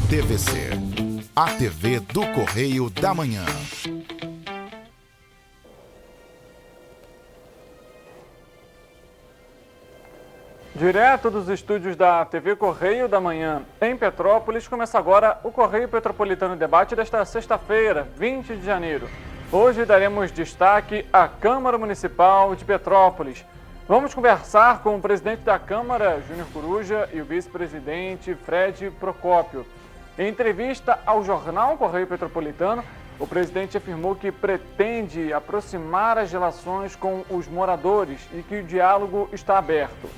TVC, a TV do Correio da Manhã. Direto dos estúdios da TV Correio da Manhã, em Petrópolis, começa agora o Correio Petropolitano Debate desta sexta-feira, 20 de janeiro. Hoje daremos destaque à Câmara Municipal de Petrópolis. Vamos conversar com o presidente da Câmara, Júnior Coruja, e o vice-presidente, Fred Procópio. Em entrevista ao jornal Correio Petropolitano, o presidente afirmou que pretende aproximar as relações com os moradores e que o diálogo está aberto.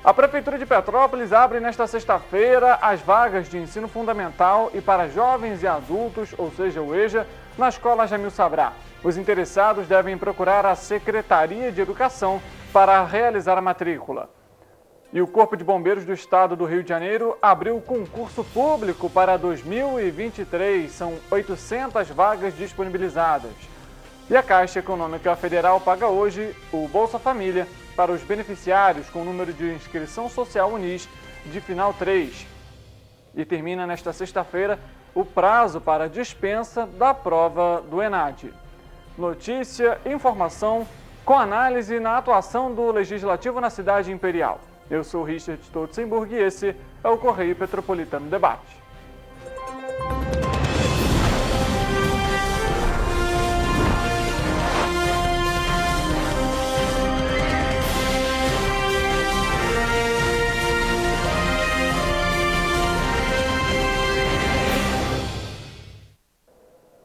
A Prefeitura de Petrópolis abre nesta sexta-feira as vagas de ensino fundamental e para jovens e adultos, ou seja, o EJA, na Escola Jamil Sabrá. Os interessados devem procurar a Secretaria de Educação para realizar a matrícula. E o Corpo de Bombeiros do Estado do Rio de Janeiro abriu concurso público para 2023. São 800 vagas disponibilizadas. E a Caixa Econômica Federal paga hoje o Bolsa Família para os beneficiários com o número de inscrição social UNIS de final 3. E termina nesta sexta-feira o prazo para dispensa da prova do ENAD. Notícia, informação, com análise na atuação do Legislativo na cidade imperial. Eu sou Richard Stolzenburg e esse é o Correio Petropolitano Debate.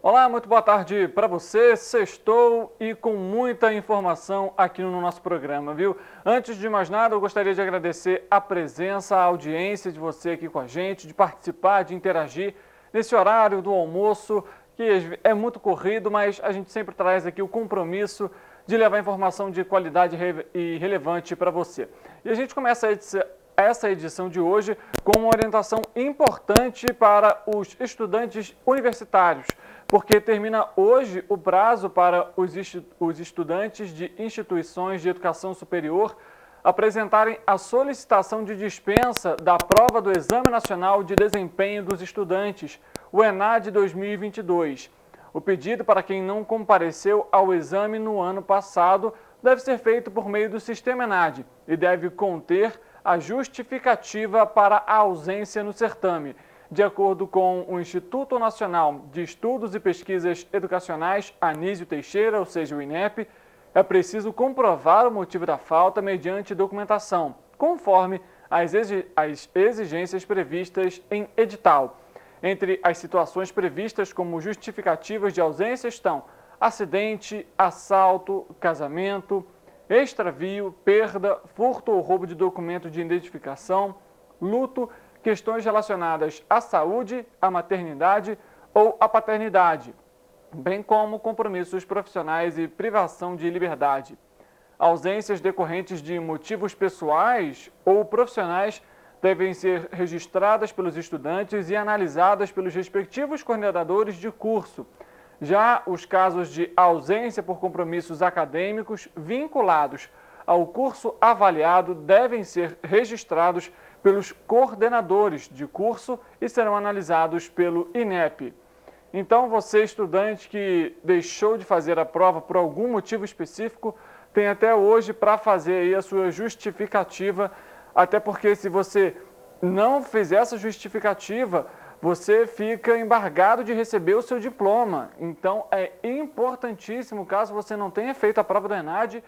Olá, muito boa tarde para você. Sextou e com muita informação aqui no nosso programa, viu? Antes de mais nada, eu gostaria de agradecer a presença, a audiência de você aqui com a gente, de participar, de interagir nesse horário do almoço, que é muito corrido, mas a gente sempre traz aqui o compromisso de levar informação de qualidade e relevante para você. E a gente começa essa edição de hoje com uma orientação importante para os estudantes universitários, porque termina hoje o prazo para os estudantes de instituições de educação superior apresentarem a solicitação de dispensa da prova do Exame Nacional de Desempenho dos Estudantes, o ENAD 2022. O pedido para quem não compareceu ao exame no ano passado deve ser feito por meio do sistema ENAD e deve conter a justificativa para a ausência no certame. De acordo com o Instituto Nacional de Estudos e Pesquisas Educacionais, Anísio Teixeira, ou seja, o INEP, é preciso comprovar o motivo da falta mediante documentação, conforme as exigências previstas em edital. Entre as situações previstas como justificativas de ausência estão acidente, assalto, casamento, extravio, perda, furto ou roubo de documento de identificação, luto, questões relacionadas à saúde, à maternidade ou à paternidade, bem como compromissos profissionais e privação de liberdade. Ausências decorrentes de motivos pessoais ou profissionais devem ser registradas pelos estudantes e analisadas pelos respectivos coordenadores de curso. Já os casos de ausência por compromissos acadêmicos vinculados ao curso avaliado devem ser registrados pelos coordenadores de curso e serão analisados pelo INEP. Então, você, estudante que deixou de fazer a prova por algum motivo específico, tem até hoje para fazer aí a sua justificativa, até porque se você não fizer essa justificativa, você fica embargado de receber o seu diploma. Então, é importantíssimo, caso você não tenha feito a prova do ENAD,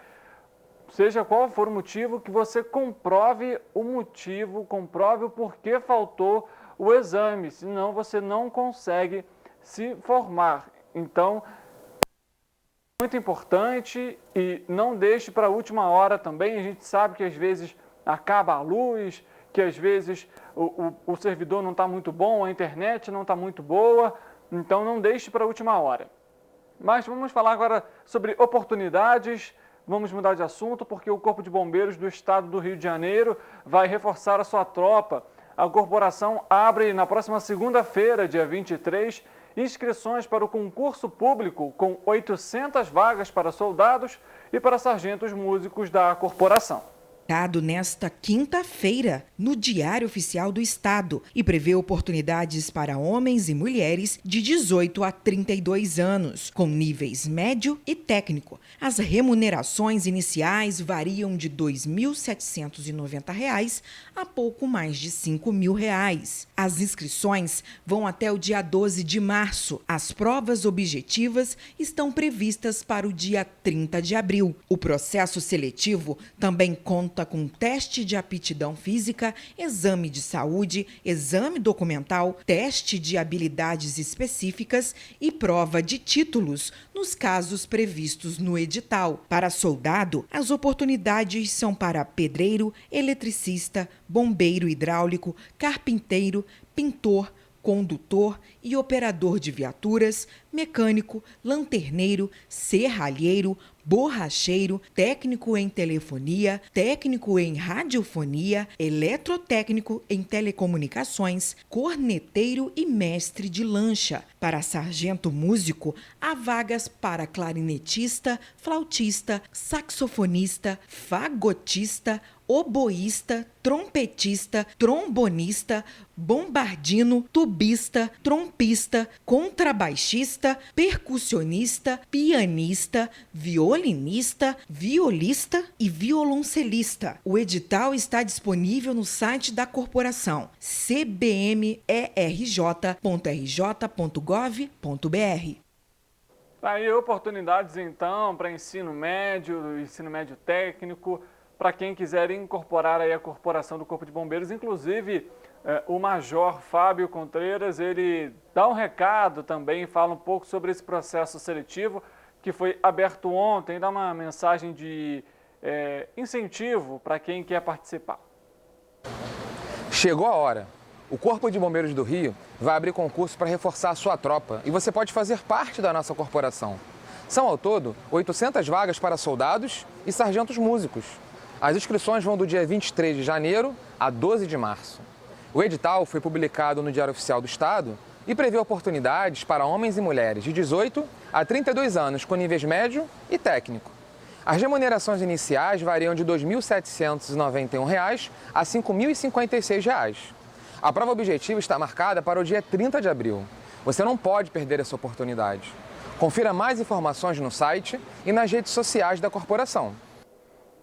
seja qual for o motivo, que você comprove o motivo, comprove o porquê faltou o exame, senão você não consegue se formar. Então, muito importante e não deixe para a última hora também. A gente sabe que às vezes acaba a luz, que às vezes o servidor não está muito bom, a internet não está muito boa, então não deixe para a última hora. Mas vamos falar agora sobre oportunidades. Vamos mudar de assunto porque o Corpo de Bombeiros do Estado do Rio de Janeiro vai reforçar a sua tropa. A corporação abre na próxima segunda-feira, dia 23, inscrições para o concurso público com 800 vagas para soldados e para sargentos músicos da corporação. publicado nesta quinta-feira no Diário Oficial do Estado e prevê oportunidades para homens e mulheres de 18 a 32 anos, com níveis médio e técnico. As remunerações iniciais variam de R$ 2.790 a pouco mais de R$ 5.000. As inscrições vão até o dia 12 de março. As provas objetivas estão previstas para o dia 30 de abril. O processo seletivo também conta com teste de aptidão física, exame de saúde, exame documental, teste de habilidades específicas e prova de títulos, nos casos previstos no edital. Para soldado, as oportunidades são para pedreiro, eletricista, bombeiro hidráulico, carpinteiro, pintor, condutor e operador de viaturas, mecânico, lanterneiro, serralheiro, borracheiro, técnico em telefonia, técnico em radiofonia, eletrotécnico em telecomunicações, corneteiro e mestre de lancha. Para sargento músico, há vagas para clarinetista, flautista, saxofonista, fagotista, oboísta, trompetista, trombonista, bombardino, tubista, trompista, contrabaixista, percussionista, pianista, violinista, violista e violoncelista. O edital está disponível no site da corporação cbmerj.rj.gov.br. Aí oportunidades então para ensino médio técnico, para quem quiser incorporar aí a corporação do Corpo de Bombeiros. Inclusive, o Major Fábio Contreiras, ele dá um recado também, fala um pouco sobre esse processo seletivo que foi aberto ontem, dá uma mensagem de incentivo para quem quer participar. Chegou a hora. O Corpo de Bombeiros do Rio vai abrir concurso para reforçar a sua tropa e você pode fazer parte da nossa corporação. São ao todo 800 vagas para soldados e sargentos músicos. As inscrições vão do dia 23 de janeiro a 12 de março. O edital foi publicado no Diário Oficial do Estado e prevê oportunidades para homens e mulheres de 18 a 32 anos com níveis médio e técnico. As remunerações iniciais variam de R$ 2.791 a R$ 5.056. A prova objetiva está marcada para o dia 30 de abril. Você não pode perder essa oportunidade. Confira mais informações no site e nas redes sociais da corporação.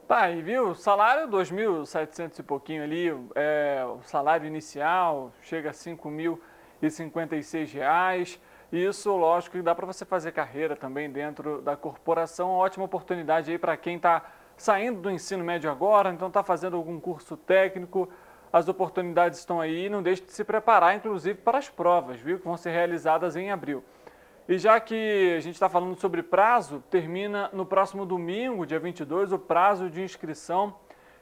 Tá aí, viu? Salário 2.700 e pouquinho ali, o salário inicial chega a R$ 5.056. Isso, lógico, que dá para você fazer carreira também dentro da corporação. Ótima oportunidade aí para quem está saindo do ensino médio agora, então está fazendo algum curso técnico. As oportunidades estão aí, não deixe de se preparar, inclusive, para as provas, viu? Que vão ser realizadas em abril. E já que a gente está falando sobre prazo, termina no próximo domingo, dia 22, o prazo de inscrição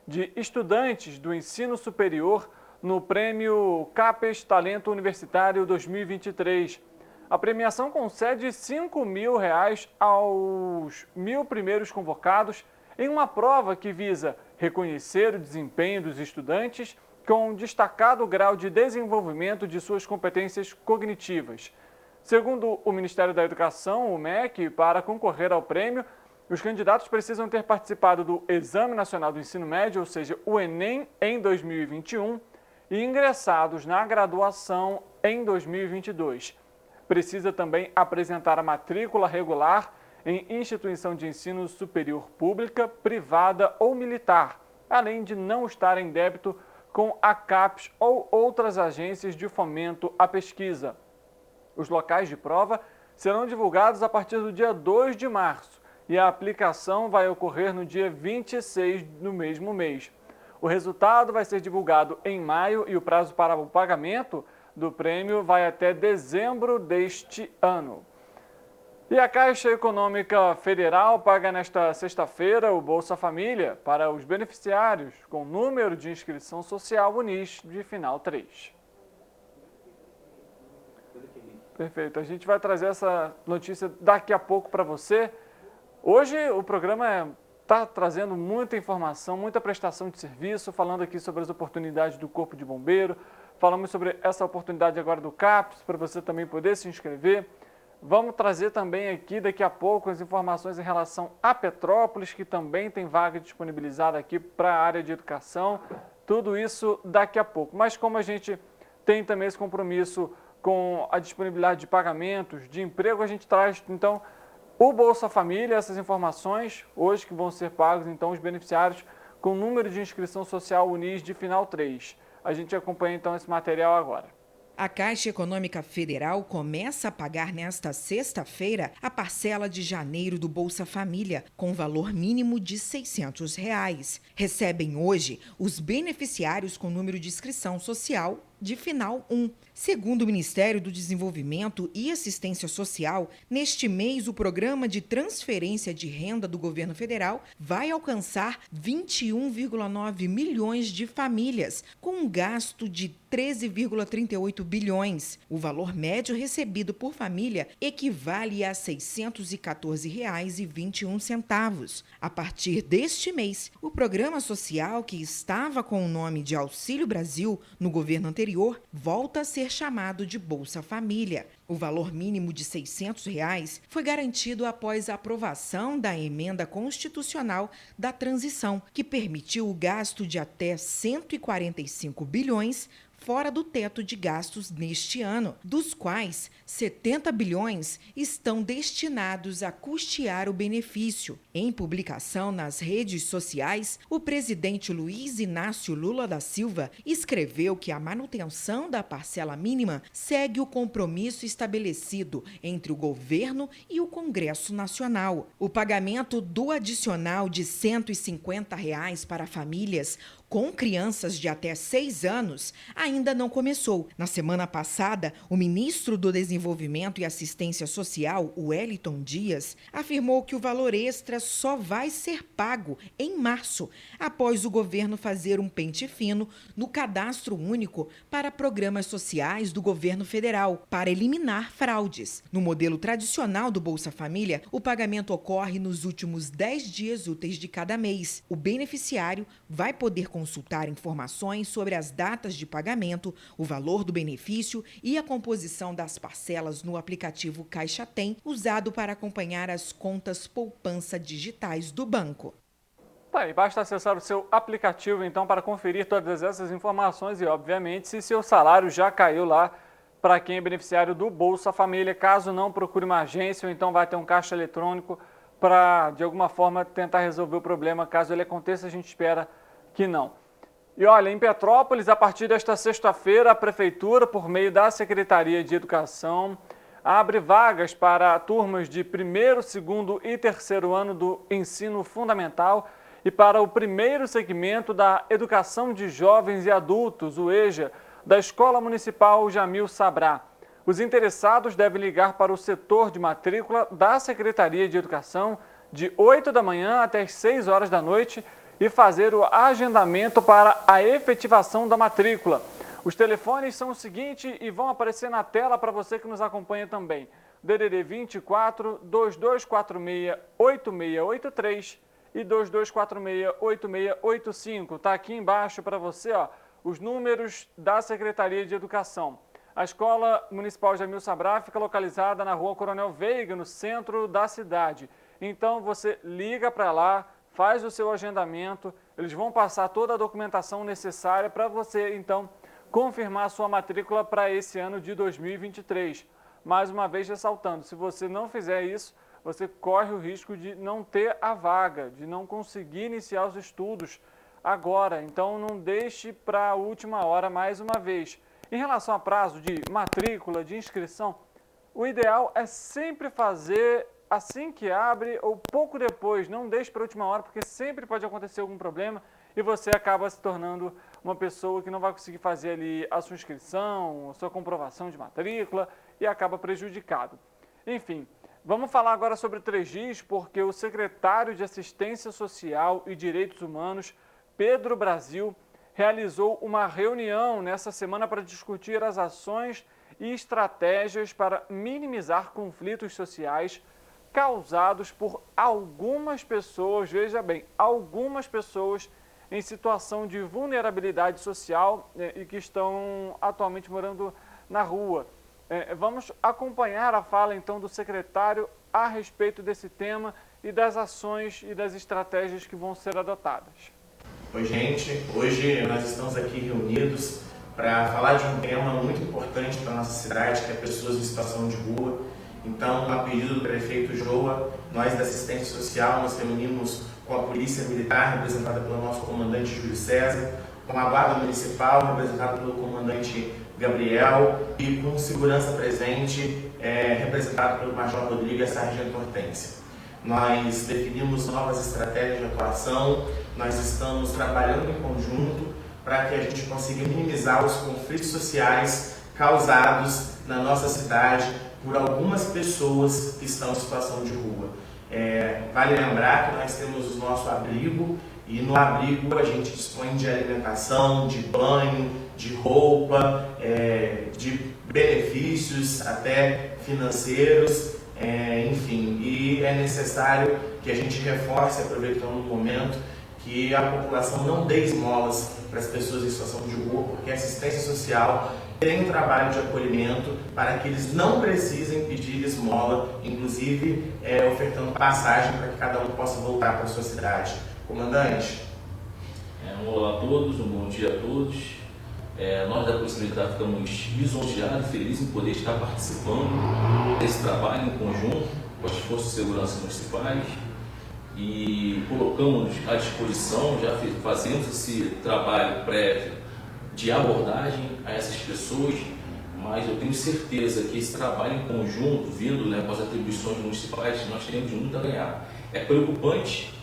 de estudantes do ensino superior no Prêmio CAPES Talento Universitário 2023. A premiação concede R$ 5.000 aos 1.000 primeiros convocados em uma prova que visa reconhecer o desempenho dos estudantes com destacado grau de desenvolvimento de suas competências cognitivas. Segundo o Ministério da Educação, o MEC, para concorrer ao prêmio, os candidatos precisam ter participado do Exame Nacional do Ensino Médio, ou seja, o Enem, em 2021, e ingressados na graduação em 2022. Precisa também apresentar a matrícula regular em instituição de ensino superior pública, privada ou militar, além de não estar em débito com a CAPES ou outras agências de fomento à pesquisa. Os locais de prova serão divulgados a partir do dia 2 de março e a aplicação vai ocorrer no dia 26 do mesmo mês. O resultado vai ser divulgado em maio e o prazo para o pagamento do prêmio vai até dezembro deste ano. E a Caixa Econômica Federal paga nesta sexta-feira o Bolsa Família para os beneficiários com número de inscrição social UNIS de final 3. Perfeito, a gente vai trazer essa notícia daqui a pouco para você. Hoje o programa está trazendo muita informação, muita prestação de serviço, falando aqui sobre as oportunidades do Corpo de Bombeiro, falamos sobre essa oportunidade agora do CAPES, para você também poder se inscrever. Vamos trazer também aqui, daqui a pouco, as informações em relação a Petrópolis, que também tem vaga disponibilizada aqui para a área de educação. Tudo isso daqui a pouco. Mas como a gente tem também esse compromisso com a disponibilidade de pagamentos, de emprego, a gente traz, então, o Bolsa Família, essas informações, hoje que vão ser pagos, então, os beneficiários com número de inscrição social UNIS de final 3. A gente acompanha, então, esse material agora. A Caixa Econômica Federal começa a pagar nesta sexta-feira a parcela de janeiro do Bolsa Família, com valor mínimo de R$ 600. Recebem hoje os beneficiários com número de inscrição social de final 1. Segundo o Ministério do Desenvolvimento e Assistência Social, neste mês o programa de transferência de renda do governo federal vai alcançar 21,9 milhões de famílias, com um gasto de 13,38 bilhões. O valor médio recebido por família equivale a R$ 614,21. A partir deste mês, o programa social, que estava com o nome de Auxílio Brasil no governo anterior, volta a ser chamado de Bolsa Família. O valor mínimo de R$ 600 foi garantido após a aprovação da emenda constitucional da transição, que permitiu o gasto de até 145 bilhões fora do teto de gastos neste ano, dos quais 70 bilhões estão destinados a custear o benefício. Em publicação nas redes sociais, o presidente Luiz Inácio Lula da Silva escreveu que a manutenção da parcela mínima segue o compromisso estabelecido entre o governo e o Congresso Nacional. O pagamento do adicional de R$ 150 para famílias com crianças de até 6 anos ainda não começou. Na semana passada, o ministro do Desenvolvimento e Assistência Social, Wellington Dias, afirmou que o valor extra só vai ser pago em março, após o governo fazer um pente fino no cadastro único para programas sociais do governo federal, para eliminar fraudes. No modelo tradicional do Bolsa Família, o pagamento ocorre nos últimos 10 dias úteis de cada mês. O beneficiário vai poder consultar informações sobre as datas de pagamento, o valor do benefício e a composição das parcelas no aplicativo Caixa Tem, usado para acompanhar as contas poupança digitais do banco. Tá, e basta acessar o seu aplicativo, então, para conferir todas essas informações e, obviamente, se seu salário já caiu lá para quem é beneficiário do Bolsa Família. Caso não, procure uma agência ou então vai ter um caixa eletrônico para, de alguma forma, tentar resolver o problema. Caso ele aconteça, a gente espera que não. E olha, em Petrópolis, a partir desta sexta-feira, a Prefeitura, por meio da Secretaria de Educação, abre vagas para turmas de 1º, 2º e 3º ano do ensino fundamental e para o primeiro segmento da Educação de Jovens e Adultos, o EJA, da Escola Municipal Jamil Sabrá. Os interessados devem ligar para o setor de matrícula da Secretaria de Educação de 8 da manhã até as 6 horas da noite e fazer o agendamento para a efetivação da matrícula. Os telefones são o seguinte e vão aparecer na tela para você que nos acompanha também. DDD 24 2246 8683 e 2246 8685. Está aqui embaixo para você, ó, os números da Secretaria de Educação. A Escola Municipal Jamil Sabrá fica localizada na Rua Coronel Veiga, no centro da cidade. Então você liga para lá, faz o seu agendamento, eles vão passar toda a documentação necessária para você, então, confirmar a sua matrícula para esse ano de 2023. Mais uma vez ressaltando, se você não fizer isso, você corre o risco de não ter a vaga, de não conseguir iniciar os estudos agora. Então, não deixe para a última hora mais uma vez. Em relação a prazo de matrícula, de inscrição, o ideal é sempre fazer assim que abre ou pouco depois, não deixe para a última hora, porque sempre pode acontecer algum problema e você acaba se tornando uma pessoa que não vai conseguir fazer ali a sua inscrição, a sua comprovação de matrícula e acaba prejudicado. Enfim, vamos falar agora sobre 3Gs, porque o secretário de Assistência Social e Direitos Humanos, Pedro Brasil, realizou uma reunião nessa semana para discutir as ações e estratégias para minimizar conflitos sociais causados por algumas pessoas, veja bem, algumas pessoas em situação de vulnerabilidade social e que estão atualmente morando na rua. Vamos acompanhar a fala, então, do secretário a respeito desse tema e das ações e das estratégias que vão ser adotadas. Oi, gente. Hoje nós estamos aqui reunidos para falar de um tema muito importante para a nossa cidade, que é pessoas em situação de rua. Então, a pedido do prefeito Joa, nós da assistência social nos reunimos com a Polícia Militar, representada pelo nosso comandante Júlio César, com a Guarda Municipal, representada pelo comandante Gabriel, e com segurança presente, representado pelo Major Rodrigo e a Sargento Hortência. Nós definimos novas estratégias de atuação, nós estamos trabalhando em conjunto para que a gente consiga minimizar os conflitos sociais causados na nossa cidade por algumas pessoas que estão em situação de rua. Vale lembrar que nós temos o nosso abrigo, e no abrigo a gente dispõe de alimentação, de banho, de roupa, de benefícios até financeiros, enfim. E é necessário que a gente reforce, aproveitando o momento, que a população não dê esmolas para as pessoas em situação de rua, porque a assistência social tem um trabalho de acolhimento para que eles não precisem pedir esmola, inclusive ofertando passagem para que cada um possa voltar para a sua cidade. Comandante. Um olá a todos, um bom dia a todos. Nós da Polícia Militar ficamos lisonjeados e felizes em poder estar participando desse trabalho em conjunto com as Forças de Segurança Municipais e colocamos à disposição, já fazemos esse trabalho prévio de abordagem a essas pessoas, mas eu tenho certeza que esse trabalho em conjunto, vindo com as atribuições municipais, nós temos muito a ganhar. É preocupante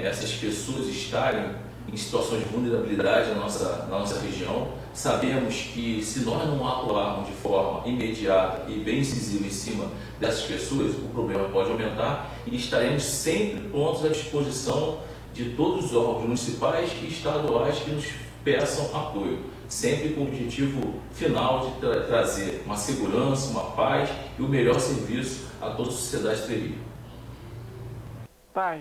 essas pessoas estarem em situações de vulnerabilidade na nossa região. Sabemos que se nós não atuarmos de forma imediata e bem incisiva em cima dessas pessoas, o problema pode aumentar e estaremos sempre prontos à disposição de todos os órgãos municipais e estaduais que nos peçam apoio, sempre com o objetivo final de trazer uma segurança, uma paz e o melhor serviço a toda a sociedade terrível. Tá,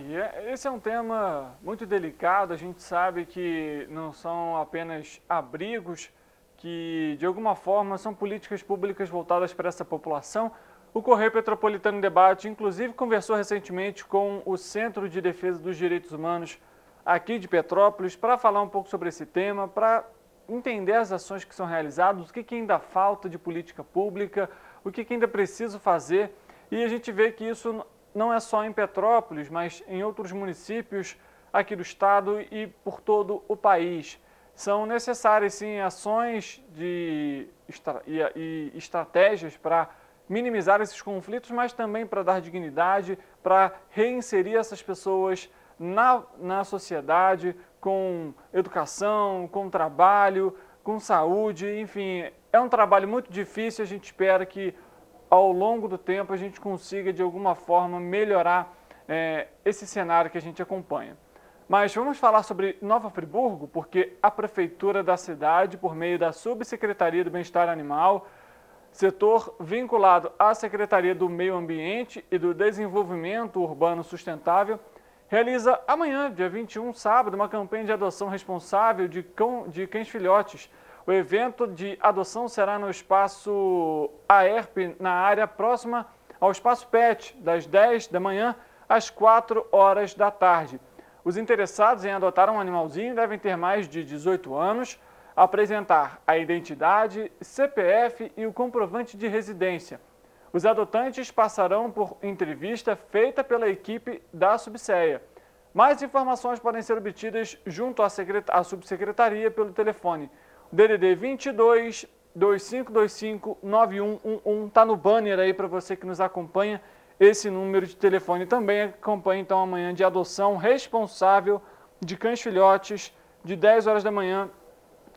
esse é um tema muito delicado. A gente sabe que não são apenas abrigos, que de alguma forma são políticas públicas voltadas para essa população. O Correio Petropolitano em Debate, inclusive, conversou recentemente com o Centro de Defesa dos Direitos Humanos aqui de Petrópolis para falar um pouco sobre esse tema, para entender as ações que são realizadas, o que ainda falta de política pública, o que ainda precisa fazer. E a gente vê que isso não é só em Petrópolis, mas em outros municípios aqui do estado e por todo o país. São necessárias, sim, ações e estratégias para minimizar esses conflitos, mas também para dar dignidade, para reinserir essas pessoas na sociedade, com educação, com trabalho, com saúde, enfim. É um trabalho muito difícil, a gente espera que ao longo do tempo a gente consiga de alguma forma melhorar esse cenário que a gente acompanha. Mas vamos falar sobre Nova Friburgo, porque a Prefeitura da cidade, por meio da Subsecretaria do Bem-Estar Animal, setor vinculado à Secretaria do Meio Ambiente e do Desenvolvimento Urbano Sustentável, realiza amanhã, dia 21, sábado, uma campanha de adoção responsável de cães filhotes. O evento de adoção será no espaço AERP, na área próxima ao espaço PET, das 10 da manhã às 4 horas da tarde. Os interessados em adotar um animalzinho devem ter mais de 18 anos, apresentar a identidade, CPF e o comprovante de residência. Os adotantes passarão por entrevista feita pela equipe da Subsea. Mais informações podem ser obtidas junto à subsecretaria pelo telefone DDD 22 2525 9111, está no banner aí para você que nos acompanha, esse número de telefone. Também acompanha então amanhã de adoção responsável de cães filhotes de 10 horas da manhã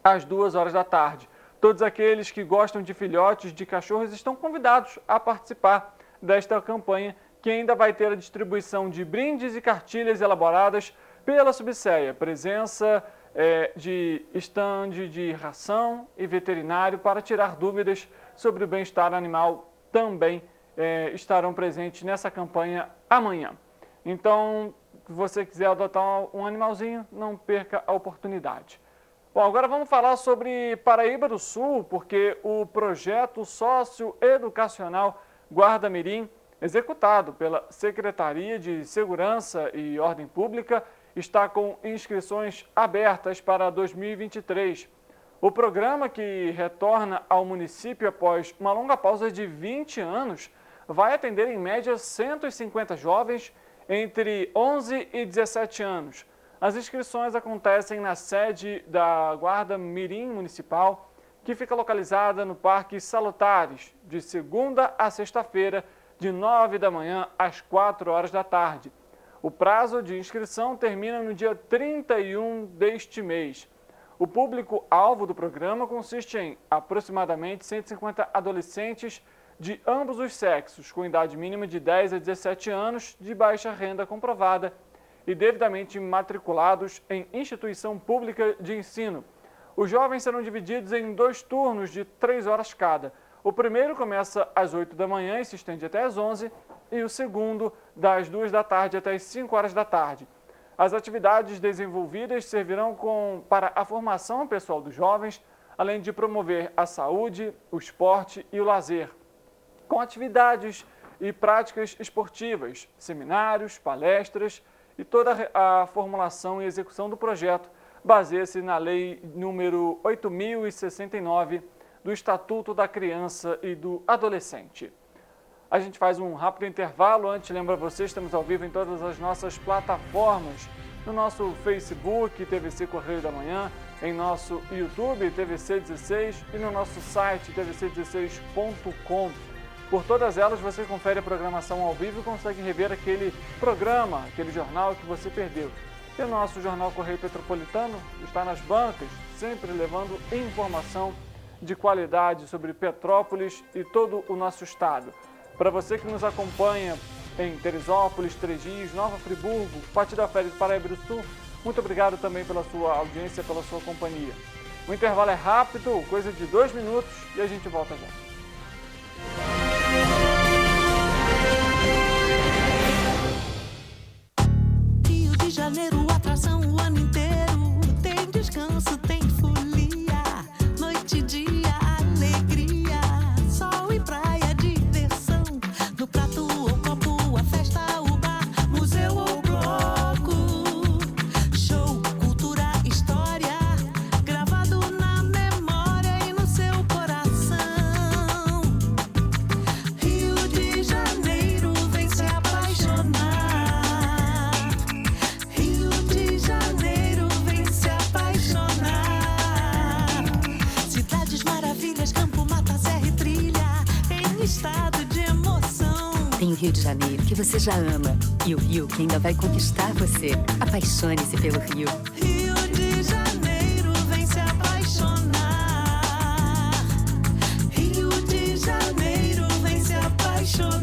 às 2 horas da tarde. Todos aqueles que gostam de filhotes de cachorros estão convidados a participar desta campanha, que ainda vai ter a distribuição de brindes e cartilhas elaboradas pela Subsea, presença de estande de ração e veterinário para tirar dúvidas sobre o bem-estar animal também estarão presentes nessa campanha amanhã. Então, se você quiser adotar um animalzinho, não perca a oportunidade. Bom, agora vamos falar sobre Paraíba do Sul, porque o projeto socioeducacional Guarda Mirim, executado pela Secretaria de Segurança e Ordem Pública, está com inscrições abertas para 2023. O programa, que retorna ao município após uma longa pausa de 20 anos, vai atender em média 150 jovens entre 11 e 17 anos. As inscrições acontecem na sede da Guarda Mirim Municipal, que fica localizada no Parque Salutares, de segunda a sexta-feira, de 9 da manhã às 4 horas da tarde. O prazo de inscrição termina no dia 31 deste mês. O público-alvo do programa consiste em aproximadamente 150 adolescentes de ambos os sexos, com idade mínima de 10 a 17 anos, de baixa renda comprovada e devidamente matriculados em instituição pública de ensino. Os jovens serão divididos em 2 turnos de 3 horas cada. O primeiro começa às 8 da manhã e se estende até às 11, e o segundo das 2 da tarde até às 5 horas da tarde. As atividades desenvolvidas servirão para a formação pessoal dos jovens, além de promover a saúde, o esporte e o lazer, com atividades e práticas esportivas, seminários, palestras, e toda a formulação e execução do projeto baseia-se na Lei número 8.069 do Estatuto da Criança e do Adolescente. A gente faz um rápido intervalo. Antes, lembra vocês, estamos ao vivo em todas as nossas plataformas, no nosso Facebook, TVC Correio da Manhã, em nosso YouTube, TVC 16, e no nosso site, tvc16.com. Por todas elas, você confere a programação ao vivo e consegue rever aquele programa, aquele jornal que você perdeu. E o nosso jornal Correio Petropolitano está nas bancas, sempre levando informação de qualidade sobre Petrópolis e todo o nosso estado. Para você que nos acompanha em Teresópolis, Três Rios, Nova Friburgo, Pati da Férias, Paraíba do Sul, muito obrigado também pela sua audiência, pela sua companhia. O intervalo é rápido, coisa de 2 minutos, e a gente volta já. Rio de Janeiro, atração o ano inteiro. Tem descanso, tem folia, noite e dia, alegria, sol e praia, diversão. No prato ou copo, a festa, o bar, museu ou bloco. Show, cultura, história, gravado na memória e no seu coração. Rio de Janeiro, vem se apaixonar. Rio de Janeiro, vem se apaixonar. Cidades maravilhas, campo, mata, serra e trilha, em estado de emoção. Tem o Rio de Janeiro, que você já ama, e o Rio, que ainda vai conquistar você. Apaixone-se pelo Rio. Rio de Janeiro, vem se apaixonar. Rio de Janeiro, vem se apaixonar.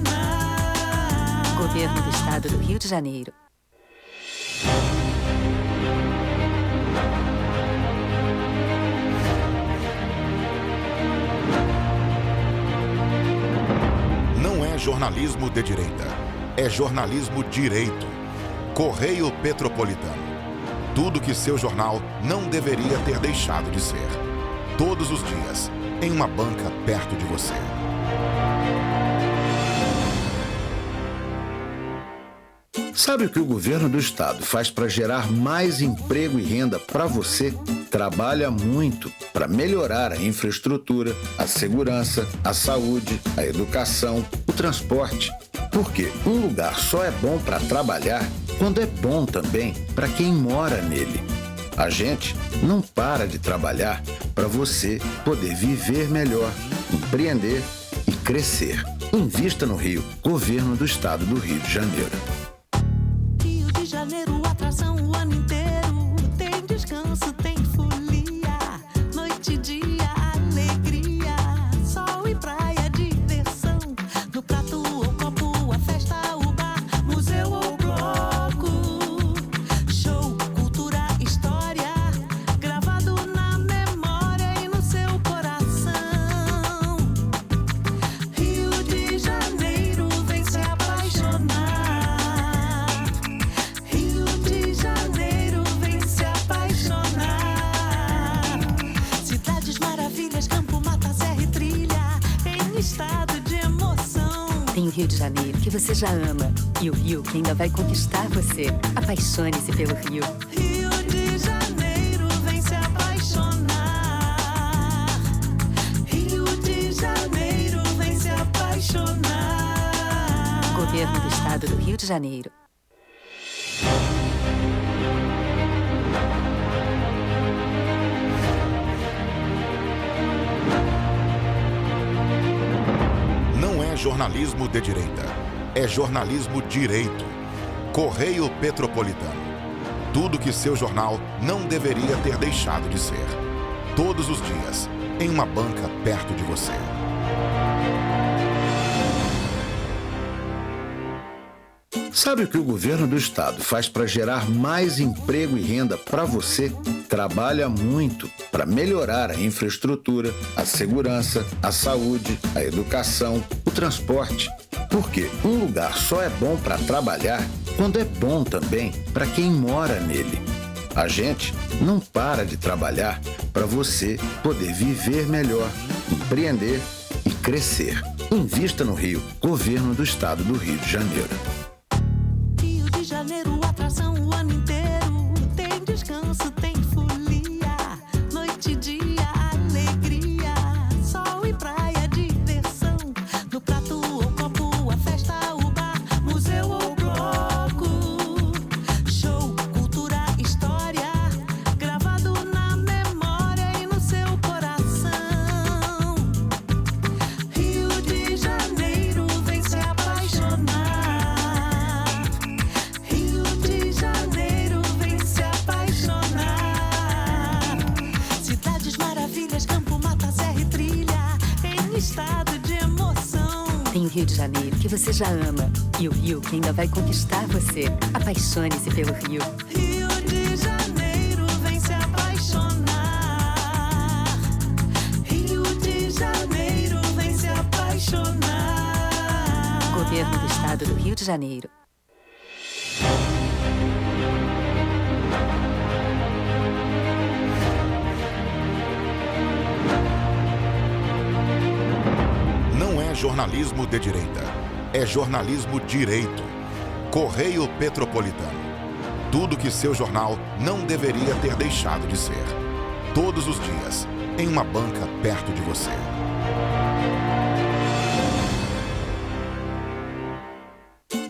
Governo do Estado do Rio de Janeiro. Não é jornalismo de direita, é jornalismo direito. Correio Petropolitano. Tudo que seu jornal não deveria ter deixado de ser. Todos os dias, em uma banca perto de você. Sabe o que o governo do estado faz para gerar mais emprego e renda para você? Trabalha muito para melhorar a infraestrutura, a segurança, a saúde, a educação, o transporte. Porque um lugar só é bom para trabalhar quando é bom também para quem mora nele. A gente não para de trabalhar para você poder viver melhor, empreender e crescer. Invista no Rio, Governo do Estado do Rio de Janeiro. Rio de Janeiro, atração o ano inteiro. Tem descanso, tem folia, noite e dia, alegria, sol e praia, diversão. No prato ou copo, a festa, o bar, museu ou bloco. Show, cultura, história, gravado na memória e no seu coração. Rio de Janeiro, vem se apaixonar. Rio Tem o Rio de Janeiro, que você já ama, e o Rio, que ainda vai conquistar você. Apaixone-se pelo Rio. Rio de Janeiro, vem se apaixonar. Rio de Janeiro, vem se apaixonar. Governo do Estado do Rio de Janeiro. Não é jornalismo de direita, é jornalismo direito. Correio Petropolitano. Tudo que seu jornal não deveria ter deixado de ser. Todos os dias, em uma banca perto de você. Sabe o que o governo do estado faz para gerar mais emprego e renda para você? Trabalha muito para melhorar a infraestrutura, a segurança, a saúde, a educação, o transporte. Porque um lugar só é bom para trabalhar quando é bom também para quem mora nele. A gente não para de trabalhar para você poder viver melhor, empreender e crescer. Invista no Rio, Governo do Estado do Rio de Janeiro. Rio de Janeiro, atração o ano inteiro. Tem descanso, tem folia. Noite e dia, alegria. Sol e praia, diversão. No prato ou copo, a festa, o bar, museu ou bloco. Show, cultura, história. Gravado na memória e no seu coração. Rio de Janeiro, vem se apaixonar. Rio de Janeiro, vem se apaixonar. Cidades maravilhas, campo, mata, serra e trilha, em estado de emoção. Tem o Rio de Janeiro, que você já ama, e o Rio, que ainda vai conquistar você. Apaixone-se pelo Rio. Rio de Janeiro, vem se apaixonar. Rio de Janeiro, vem se apaixonar. Governo do Estado do Rio de Janeiro. Não é jornalismo de direita, é jornalismo direito. Correio Petropolitano. Tudo que seu jornal não deveria ter deixado de ser. Todos os dias, em uma banca perto de você.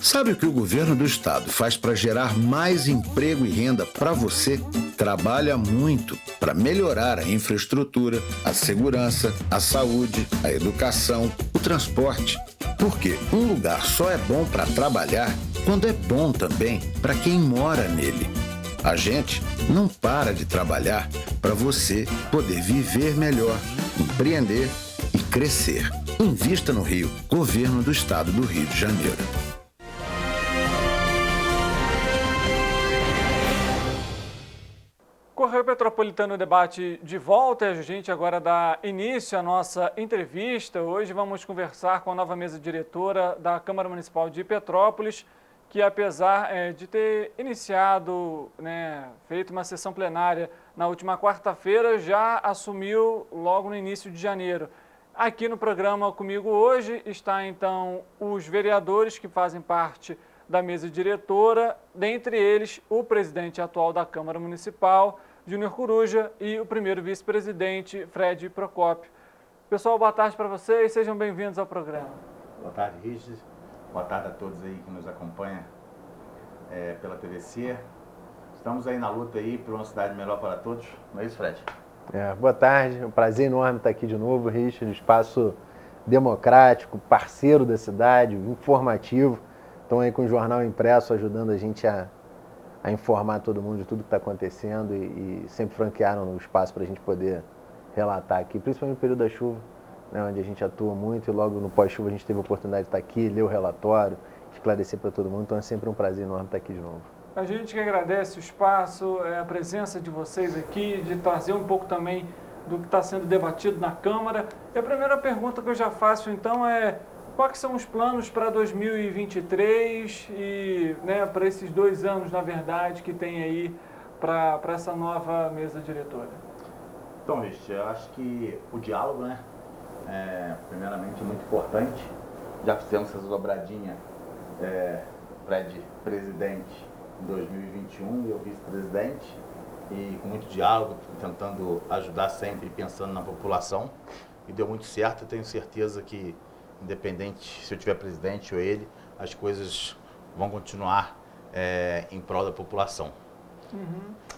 Sabe o que o governo do estado faz para gerar mais emprego e renda para você? Trabalha muito para melhorar a infraestrutura, a segurança, a saúde, a educação, o transporte. Porque um lugar só é bom para trabalhar quando é bom também para quem mora nele. A gente não para de trabalhar para você poder viver melhor, empreender e crescer. Invista no Rio, Governo do Estado do Rio de Janeiro. Correio Petropolitano Debate de volta, a gente agora dá início à nossa entrevista. Hoje vamos conversar com a nova mesa diretora da Câmara Municipal de Petrópolis, que apesar de ter iniciado, feito uma sessão plenária na última quarta-feira, já assumiu logo no início de janeiro. Aqui no programa comigo hoje está então os vereadores que fazem parte da mesa diretora, dentre eles o presidente atual da Câmara Municipal, Júnior Coruja, e o primeiro vice-presidente, Fred Procópio. Pessoal, boa tarde para vocês, sejam bem-vindos ao programa. Boa tarde, Richard. Boa tarde a todos aí que nos acompanham pela TVC. Estamos aí na luta aí por uma cidade melhor para todos, não é isso, Fred? Boa tarde, é um prazer enorme estar aqui de novo, Richard, um espaço democrático, parceiro da cidade, informativo. Estão aí com o jornal impresso ajudando a gente a informar todo mundo de tudo que está acontecendo e sempre franquearam o espaço para a gente poder relatar aqui, principalmente no período da chuva, onde a gente atua muito e logo no pós-chuva a gente teve a oportunidade de estar aqui, ler o relatório, esclarecer para todo mundo, então é sempre um prazer enorme estar aqui de novo. A gente que agradece o espaço, a presença de vocês aqui, de trazer um pouco também do que está sendo debatido na Câmara. E a primeira pergunta que eu já faço então é: quais são os planos para 2023 e para esses 2 anos, na verdade, que tem aí para essa nova mesa diretora? Então, Richard, eu acho que o diálogo, primeiramente, é muito importante. Já fizemos essa dobradinha, prédio presidente em 2021 e eu vice-presidente, e com muito diálogo, tentando ajudar sempre, pensando na população, e deu muito certo. Eu tenho certeza que, independente se eu tiver presidente ou ele, as coisas vão continuar em prol da população.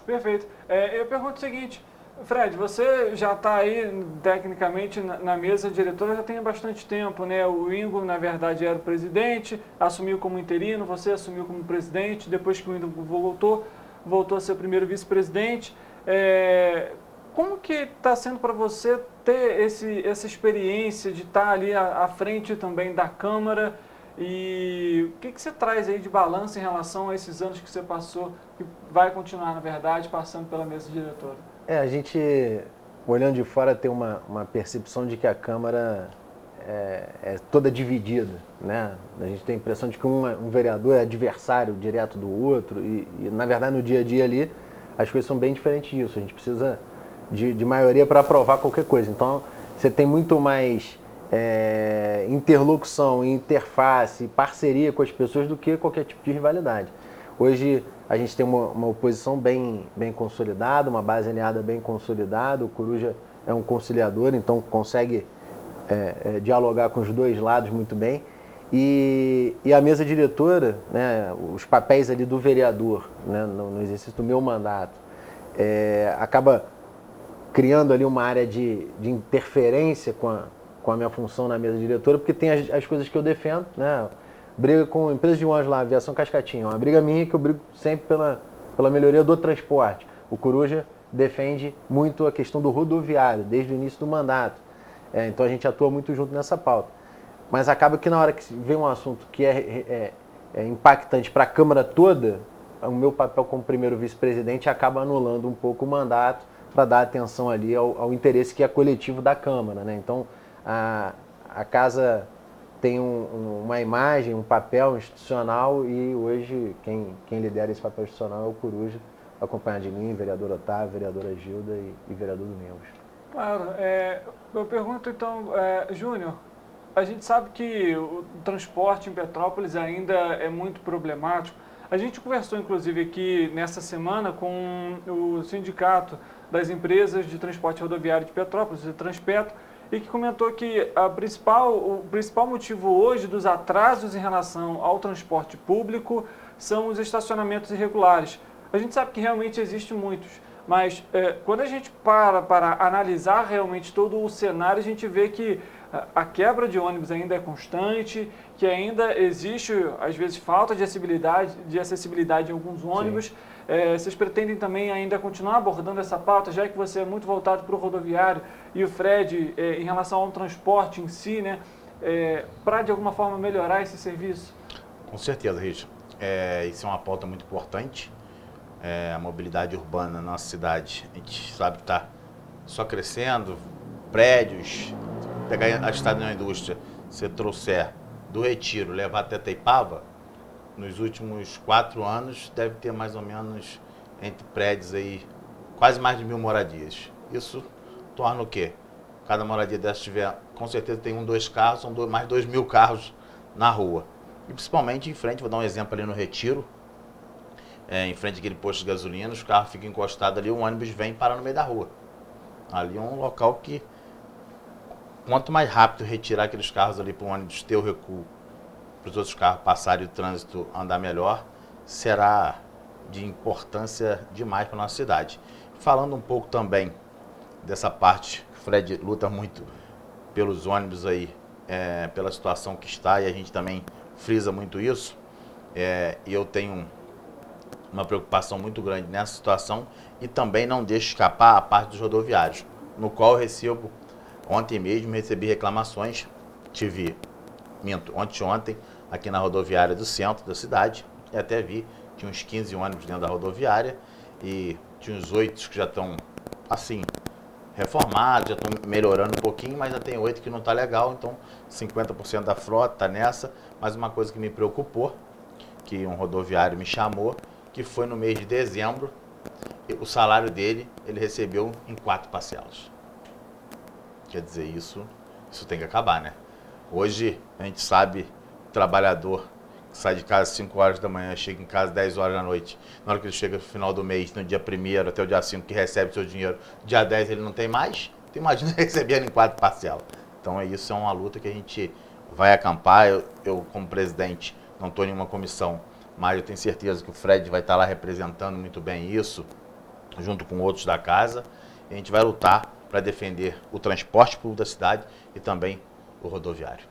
Perfeito. Eu pergunto o seguinte, Fred, você já está aí tecnicamente na mesa diretora já tem bastante tempo, né? O Ingo, na verdade, era o presidente, assumiu como interino, você assumiu como presidente, depois que o Ingo voltou a ser o primeiro vice-presidente. Como que está sendo para você ter essa experiência de estar ali à frente também da Câmara? E o que você traz aí de balanço em relação a esses anos que você passou, que vai continuar, na verdade, passando pela mesa diretora? A gente, olhando de fora, tem uma percepção de que a Câmara é toda dividida, né? A gente tem a impressão de que um vereador é adversário direto do outro e, na verdade, no dia a dia ali, as coisas são bem diferentes disso. A gente precisa de maioria para aprovar qualquer coisa. Então, você tem muito mais interlocução, interface, parceria com as pessoas do que qualquer tipo de rivalidade. Hoje a gente tem uma oposição bem consolidada, uma base aliada bem consolidada. O Coruja é um conciliador, então consegue dialogar com os dois lados muito bem. E a mesa diretora, né, os papéis ali do vereador, né, no exercício do meu mandato, acaba criando ali uma área de interferência com a minha função na mesa diretora, porque tem as coisas que eu defendo, né? Briga com empresas de ônibus lá, Aviação Cascatinha, uma briga minha que eu brigo sempre pela melhoria do transporte. O Coruja defende muito a questão do rodoviário, desde o início do mandato. Então a gente atua muito junto nessa pauta. Mas acaba que na hora que vem um assunto que é impactante para a Câmara toda, o meu papel como primeiro vice-presidente acaba anulando um pouco o mandato para dar atenção ali ao interesse que é coletivo da Câmara, né? Então a Casa tem uma imagem, um papel institucional e hoje quem lidera esse papel institucional é o Coruja, acompanhado de mim, vereador Otávio, vereadora Gilda e vereador Domingos. Claro. Eu pergunto então, Júnior, a gente sabe que o transporte em Petrópolis ainda é muito problemático. A gente conversou inclusive aqui nessa semana com o Sindicato das Empresas de Transporte Rodoviário de Petrópolis, o Transpetro, e que comentou que o principal motivo hoje dos atrasos em relação ao transporte público são os estacionamentos irregulares. A gente sabe que realmente existem muitos, mas quando a gente para analisar realmente todo o cenário, a gente vê que a quebra de ônibus ainda é constante, que ainda existe, às vezes, falta de acessibilidade em alguns ônibus. Vocês pretendem também ainda continuar abordando essa pauta, já que você é muito voltado para o rodoviário e o Fred em relação ao transporte em si, né, para de alguma forma melhorar esse serviço? Com certeza, Richard. Isso é uma pauta muito importante. A mobilidade urbana na nossa cidade, a gente sabe que está só crescendo, prédios, pegar a estrada da indústria, se trouxer do Retiro, levar até Taipava, nos últimos 4 anos deve ter mais ou menos entre prédios aí quase mais de 1.000 moradias. Isso torna o quê? Cada moradia dessa tiver, com certeza tem 2 carros, são mais 2.000 carros na rua. E principalmente em frente, vou dar um exemplo ali no Retiro, em frente àquele posto de gasolina, os carros ficam encostados ali, o ônibus vem e para no meio da rua. Ali é um local que, quanto mais rápido retirar aqueles carros ali para o ônibus ter o recuo, para os outros carros passarem e o trânsito andar melhor, será de importância demais para a nossa cidade. Falando um pouco também dessa parte, o Fred luta muito pelos ônibus aí, pela situação que está, e a gente também frisa muito isso, e eu tenho uma preocupação muito grande nessa situação e também não deixo escapar a parte dos rodoviários, no qual eu recebo, ontem mesmo recebi reclamações, ontem, aqui na rodoviária do centro da cidade, e até vi, tinha uns 15 ônibus dentro da rodoviária e tinha uns 8 que já estão, assim, reformados, já estão melhorando um pouquinho, mas já tem 8 que não está legal, então 50% da frota está nessa. Mas uma coisa que me preocupou, que um rodoviário me chamou, que foi no mês de dezembro, o salário dele, ele recebeu em 4 parcelas. Quer dizer, isso tem que acabar, né? Hoje a gente sabe, o trabalhador que sai de casa às 5 horas da manhã, chega em casa às 10 horas da noite, na hora que ele chega no final do mês, no dia 1º até o dia 5 que recebe o seu dinheiro, dia 10 ele não tem mais, então imagina recebendo em 4 parcelas. Então isso é uma luta que a gente vai acampar. Eu como presidente não estou em nenhuma comissão, mas eu tenho certeza que o Fred vai estar lá representando muito bem isso, junto com outros da casa, e a gente vai lutar para defender o transporte público da cidade e também o rodoviário.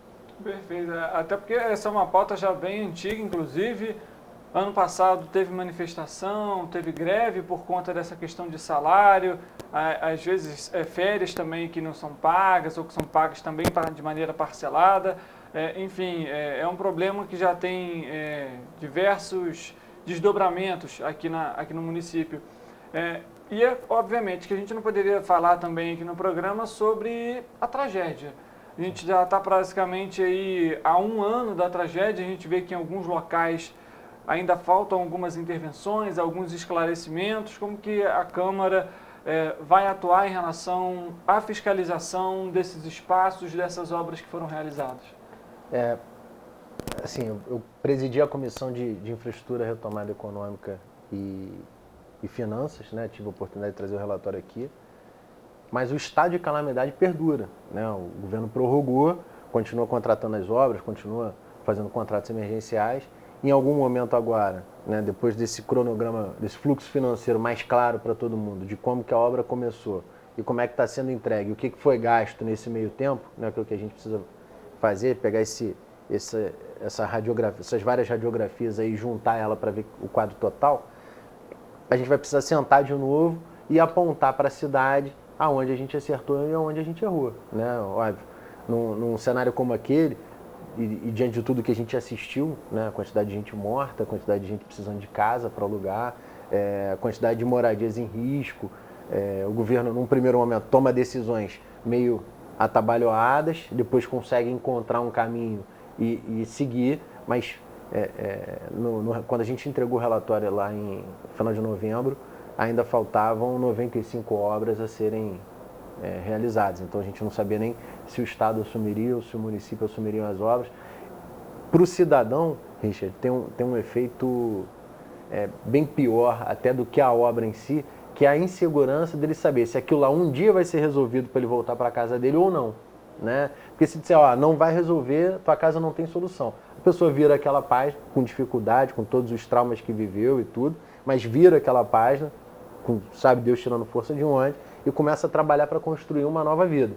Perfeito, até porque essa é uma pauta já bem antiga, inclusive, ano passado teve manifestação, teve greve por conta dessa questão de salário, às vezes férias também que não são pagas ou que são pagas também de maneira parcelada, enfim, é um problema que já tem diversos desdobramentos aqui no município. E obviamente que a gente não poderia falar também aqui no programa sobre a tragédia. A gente já está praticamente aí há 1 ano da tragédia, a gente vê que em alguns locais ainda faltam algumas intervenções, alguns esclarecimentos. Como que a Câmara vai atuar em relação à fiscalização desses espaços, dessas obras que foram realizadas? Assim, eu presidi a Comissão de Infraestrutura, Retomada Econômica e Finanças, né? Tive a oportunidade de trazer o relatório aqui. Mas o estado de calamidade perdura, né? O governo prorrogou, continua contratando as obras, continua fazendo contratos emergenciais. Em algum momento agora, né, depois desse cronograma, desse fluxo financeiro mais claro para todo mundo, de como que a obra começou e como é que está sendo entregue, o que foi gasto nesse meio tempo, né, que é o que a gente precisa fazer, pegar essas várias radiografias aí e juntar ela para ver o quadro total, a gente vai precisar sentar de novo e apontar para a cidade aonde a gente acertou e aonde a gente errou, né? Óbvio, num cenário como aquele, e diante de tudo que a gente assistiu, né? A quantidade de gente morta, a quantidade de gente precisando de casa para alugar, a quantidade de moradias em risco, o governo, num primeiro momento, toma decisões meio atabalhoadas, depois consegue encontrar um caminho e seguir, mas quando a gente entregou o relatório lá em final de novembro, ainda faltavam 95 obras a serem realizadas. Então a gente não sabia nem se o Estado assumiria ou se o município assumiria as obras. Para o cidadão, Richard, tem um efeito bem pior até do que a obra em si, que é a insegurança dele saber se aquilo lá um dia vai ser resolvido para ele voltar para a casa dele ou não. Né? Porque se disser, não vai resolver, tua casa não tem solução. A pessoa vira aquela página com dificuldade, com todos os traumas que viveu e tudo, mas vira aquela página, sabe Deus tirando força de onde, e começa a trabalhar para construir uma nova vida.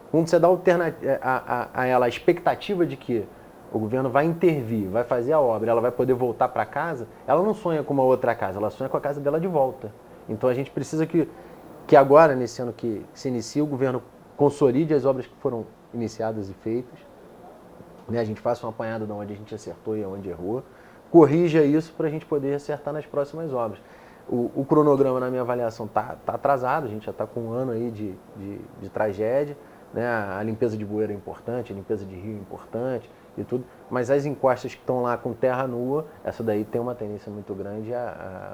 Quando você dá a ela a expectativa de que o governo vai intervir, vai fazer a obra, ela vai poder voltar para casa, ela não sonha com uma outra casa, ela sonha com a casa dela de volta. Então a gente precisa que agora, nesse ano que se inicia, o governo consolide as obras que foram iniciadas e feitas, né? A gente faça um apanhado de onde a gente acertou e onde errou, corrija isso para a gente poder acertar nas próximas obras. O cronograma, na minha avaliação, está atrasado, a gente já está com 1 ano aí de tragédia, né? A limpeza de bueiro é importante, a limpeza de rio é importante e tudo, mas as encostas que estão lá com terra nua, essa daí tem uma tendência muito grande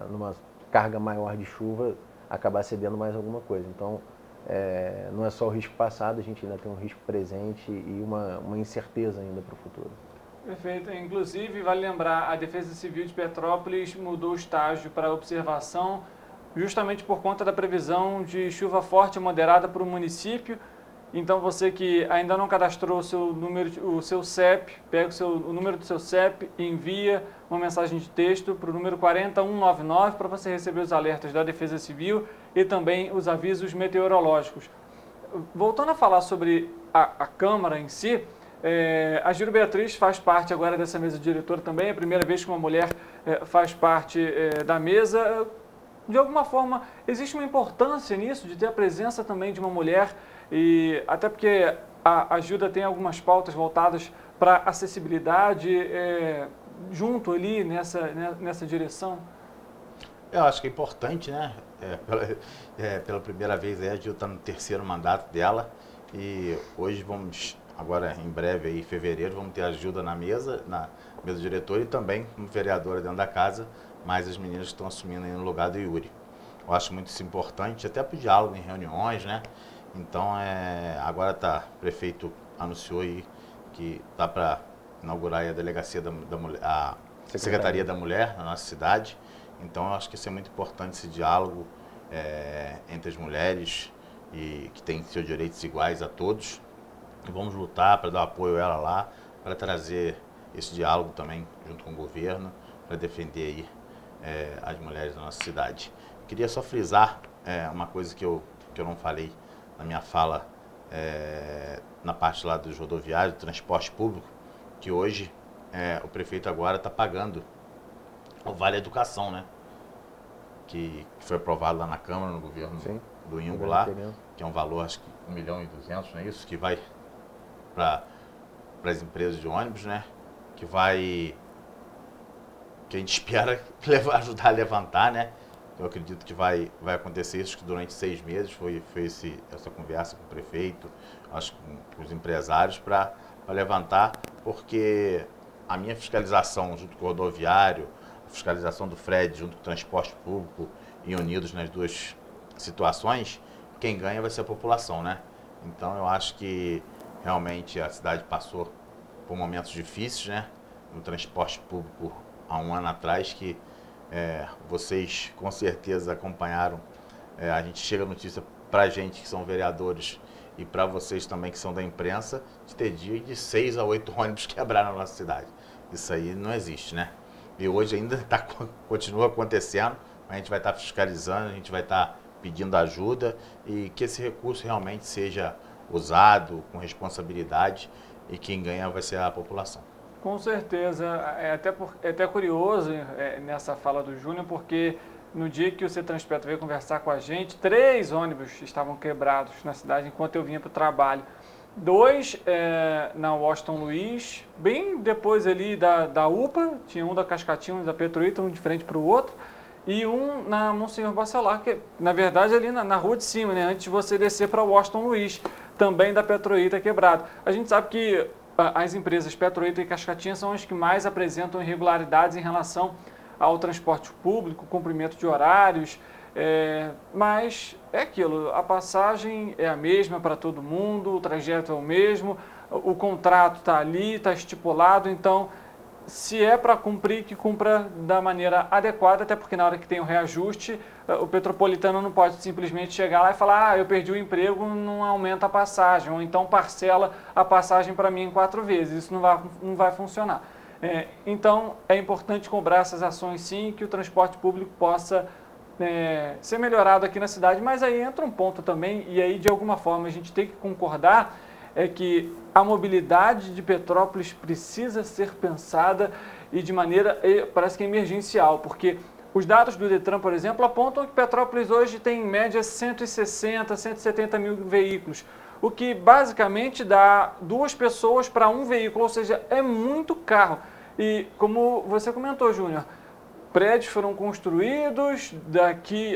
numa carga maior de chuva, acabar cedendo mais alguma coisa. Então, não é só o risco passado, a gente ainda tem um risco presente e uma incerteza ainda para o futuro. Perfeito. Inclusive, vale lembrar, a Defesa Civil de Petrópolis mudou o estágio para observação justamente por conta da previsão de chuva forte e moderada para o município. Então, você que ainda não cadastrou o seu CEP, pega o número do seu CEP e envia uma mensagem de texto para o número 40199 para você receber os alertas da Defesa Civil e também os avisos meteorológicos. Voltando a falar sobre a Câmara em si, a Giro Beatriz faz parte agora dessa mesa diretora também, é a primeira vez que uma mulher faz parte da mesa. De alguma forma, existe uma importância nisso, de ter a presença também de uma mulher, e até porque a Gilda tem algumas pautas voltadas para acessibilidade junto ali nessa direção. Eu acho que é importante, né? Pela primeira vez a Gilda está no 3º mandato dela e hoje agora em breve, aí, em fevereiro, vamos ter a Gilda na mesa diretora e também como vereadora dentro da casa, mas as meninas estão assumindo aí no lugar do Yuri. Eu acho muito isso importante, até para o diálogo em reuniões, né? Então, agora o prefeito anunciou aí que está para inaugurar aí a delegacia da mulher, a Secretaria da Mulher na nossa cidade. Então, eu acho que isso é muito importante, esse diálogo entre as mulheres e que têm seus direitos iguais a todos. E vamos lutar para dar apoio a ela lá, para trazer esse diálogo também junto com o governo, para defender aí as mulheres da nossa cidade. Queria só frisar uma coisa que eu não falei na minha fala, na parte lá dos rodoviários, do transporte público, que hoje o prefeito agora está pagando o Vale Educação, né? Que foi aprovado lá na Câmara, no governo do Ingo lá, que é um valor, acho que 1.200.000, não é isso? Que vai para as empresas de ônibus, né? Que a gente espera ajudar a levantar, né? Eu acredito que vai acontecer isso, que durante 6 meses foi essa conversa com o prefeito, acho com os empresários, para levantar, porque a minha fiscalização junto com o rodoviário, a fiscalização do Fred junto com o transporte público e unidos nas duas situações, quem ganha vai ser a população, né? Então eu acho que realmente a cidade passou por momentos difíceis, né? No transporte público há um ano atrás, que vocês com certeza acompanharam. A gente chega notícia para a gente que são vereadores e para vocês também que são da imprensa, de ter dia de 6 a 8 ônibus quebraram na nossa cidade. Isso aí não existe, né? E hoje ainda continua acontecendo, a gente vai estar fiscalizando, a gente vai estar pedindo ajuda e que esse recurso realmente seja usado com responsabilidade e quem ganha vai ser a população. Com certeza. É até curioso nessa fala do Júnior, porque no dia que o Cetranspetro veio conversar com a gente, 3 ônibus estavam quebrados na cidade enquanto eu vinha para o trabalho. 2 na Washington Luiz, bem depois ali da UPA, tinha um da Cascatinha, um da Petroita, um de frente para o outro, e um na Monsenhor Bacelar, que na verdade ali na rua de cima, né, antes de você descer para Washington Luiz, também da Petroita quebrado. A gente sabe que as empresas Petroita e Cascatinha são as que mais apresentam irregularidades em relação ao transporte público, cumprimento de horários, mas é aquilo, a passagem é a mesma para todo mundo, o trajeto é o mesmo, o contrato está ali, está estipulado, então se é para cumprir, que cumpra da maneira adequada, até porque na hora que tem o reajuste, o petropolitano não pode simplesmente chegar lá e falar, eu perdi o emprego, não aumenta a passagem, ou então parcela a passagem para mim em 4 vezes, isso não vai funcionar. Então, é importante cobrar essas ações sim, que o transporte público possa ser melhorado aqui na cidade, mas aí entra um ponto também, e aí de alguma forma a gente tem que concordar, é que a mobilidade de Petrópolis precisa ser pensada e de maneira, parece que emergencial, porque os dados do Detran, por exemplo, apontam que Petrópolis hoje tem em média 160, 170 mil veículos, o que basicamente dá 2 pessoas para um veículo, ou seja, é muito carro. E como você comentou, Júnior, prédios foram construídos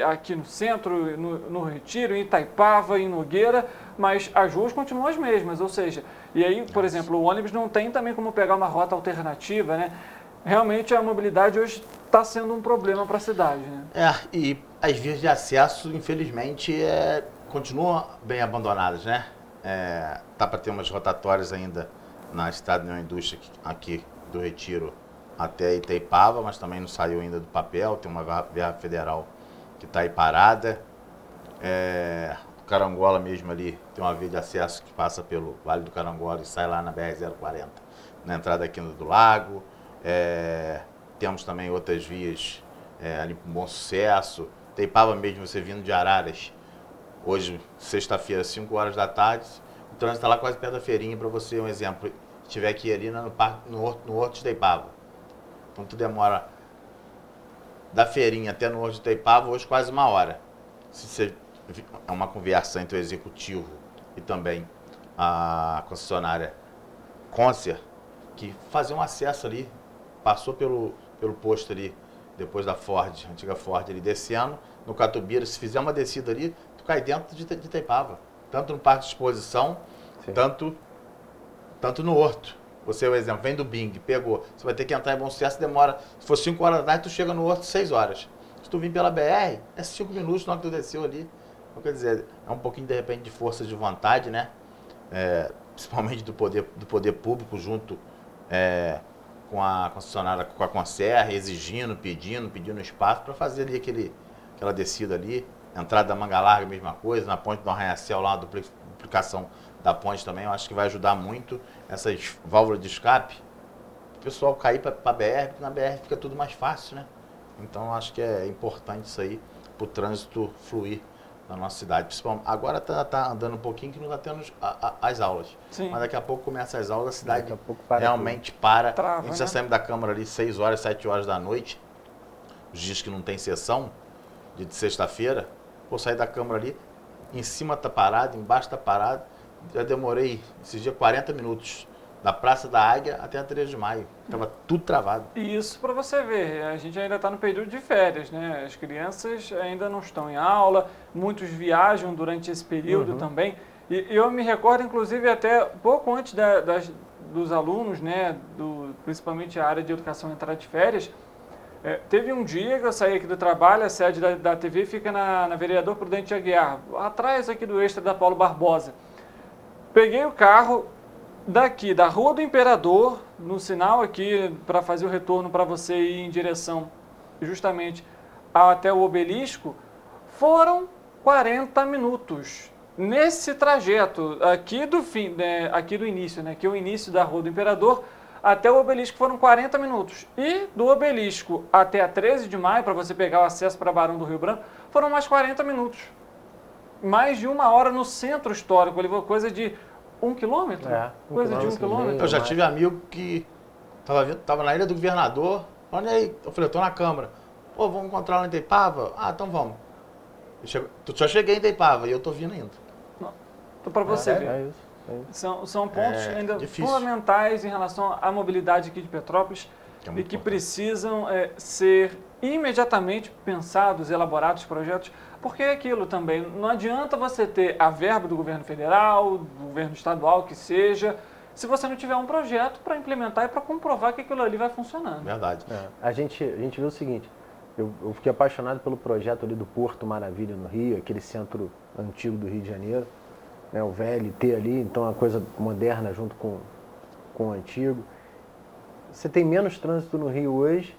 aqui no centro, no Retiro, em Itaipava, em Nogueira, mas as ruas continuam as mesmas, ou seja, e aí, por exemplo, o ônibus não tem também como pegar uma rota alternativa, né? Realmente a mobilidade hoje está sendo um problema para a cidade, né? E as vias de acesso, infelizmente, continuam bem abandonadas, né? Tá para ter umas rotatórias ainda na Estado de Indústria aqui do Retiro até Itaipava, mas também não saiu ainda do papel, tem uma via federal que está aí parada. Carangola mesmo ali, tem uma via de acesso que passa pelo Vale do Carangola e sai lá na BR-040, na entrada aqui do Lago. Temos também outras vias ali para Bom Sucesso. Itaipava mesmo, você vindo de Araras, hoje, sexta-feira, 5 horas da tarde, o trânsito está lá quase perto da feirinha, para você, um exemplo, se tiver que ir ali no Horto de Itaipava. Então tu demora da feirinha até no Horto de Itaipava, hoje quase 1 hora. É uma conversa entre o executivo e também a concessionária Concer, que fazer um acesso ali, passou pelo posto ali, depois da Ford, antiga Ford, ali descendo, no Catubira, se fizer uma descida ali, tu cai dentro de Itaipava, tanto no parque de exposição, tanto no Horto. Você, por exemplo, vem do Bing, pegou, você vai ter que entrar em Bom Sucesso, demora, se for 5 horas da tarde, tu chega no Horto 6 horas. Se tu vir pela BR, é 5 minutos na hora que tu desceu ali. Então, quer dizer, é um pouquinho, de repente, de força de vontade, né? principalmente do poder público, junto com a concessionária, com a Conserra, exigindo, pedindo espaço para fazer ali aquela descida ali. Entrada da Manga Larga, mesma coisa, na ponte do Arranha-Céu, lá, a duplicação da ponte também, eu acho que vai ajudar muito essas válvulas de escape, o pessoal cair para a BR, porque na BR fica tudo mais fácil, né? Então, eu acho que é importante isso aí para o trânsito fluir na nossa cidade. Principalmente, agora tá andando um pouquinho que não está tendo as aulas. Sim. Mas daqui a pouco começa as aulas, a cidade realmente para. Trava, a gente já saímos da Câmara ali 6 horas, 7 horas da noite, os dias que não tem sessão, dia de sexta-feira, vou sair da Câmara ali, em cima tá parado, embaixo tá parado, já demorei esses dias 40 minutos, da Praça da Águia até a 3 de Maio, estava tudo travado. E isso para você ver, a gente ainda está no período de férias, né? As crianças ainda não estão em aula, muitos viajam durante esse período também, e eu me recordo, inclusive, até pouco antes dos alunos, né, principalmente a área de educação entrar de férias, teve um dia que eu saí aqui do trabalho, a sede da TV fica na Vereador Prudente Aguiar, atrás aqui do Extra da Paulo Barbosa. Peguei o carro daqui, da Rua do Imperador, no sinal aqui, para fazer o retorno para você ir em direção justamente até o Obelisco, foram 40 minutos. Nesse trajeto, aqui do fim, né, aqui do início, né, que é o início da Rua do Imperador, até o Obelisco foram 40 minutos. E do Obelisco até a 13 de maio, para você pegar o acesso para Barão do Rio Branco, foram mais 40 minutos. Mais de 1 hora no centro histórico, levou coisa de 1 quilômetro? Coisa de 1 quilômetro. Eu já tive amigo que tava na Ilha do Governador, olha aí, eu falei, eu tô na Câmara. Pô, vamos encontrar lá em Itaipava? Ah, então vamos. Só cheguei em Itaipava e eu tô vindo ainda. Então, para você ver. São pontos ainda fundamentais em relação à mobilidade aqui de Petrópolis e que precisam ser imediatamente pensados, elaborados projetos, porque é aquilo também, não adianta você ter a verba do governo federal, do governo estadual, que seja, se você não tiver um projeto para implementar e para comprovar que aquilo ali vai funcionando. Verdade. A gente viu o seguinte, eu fiquei apaixonado pelo projeto ali do Porto Maravilha no Rio, aquele centro antigo do Rio de Janeiro, né, o VLT ali, então é uma coisa moderna junto com o antigo. Você tem menos trânsito no Rio hoje,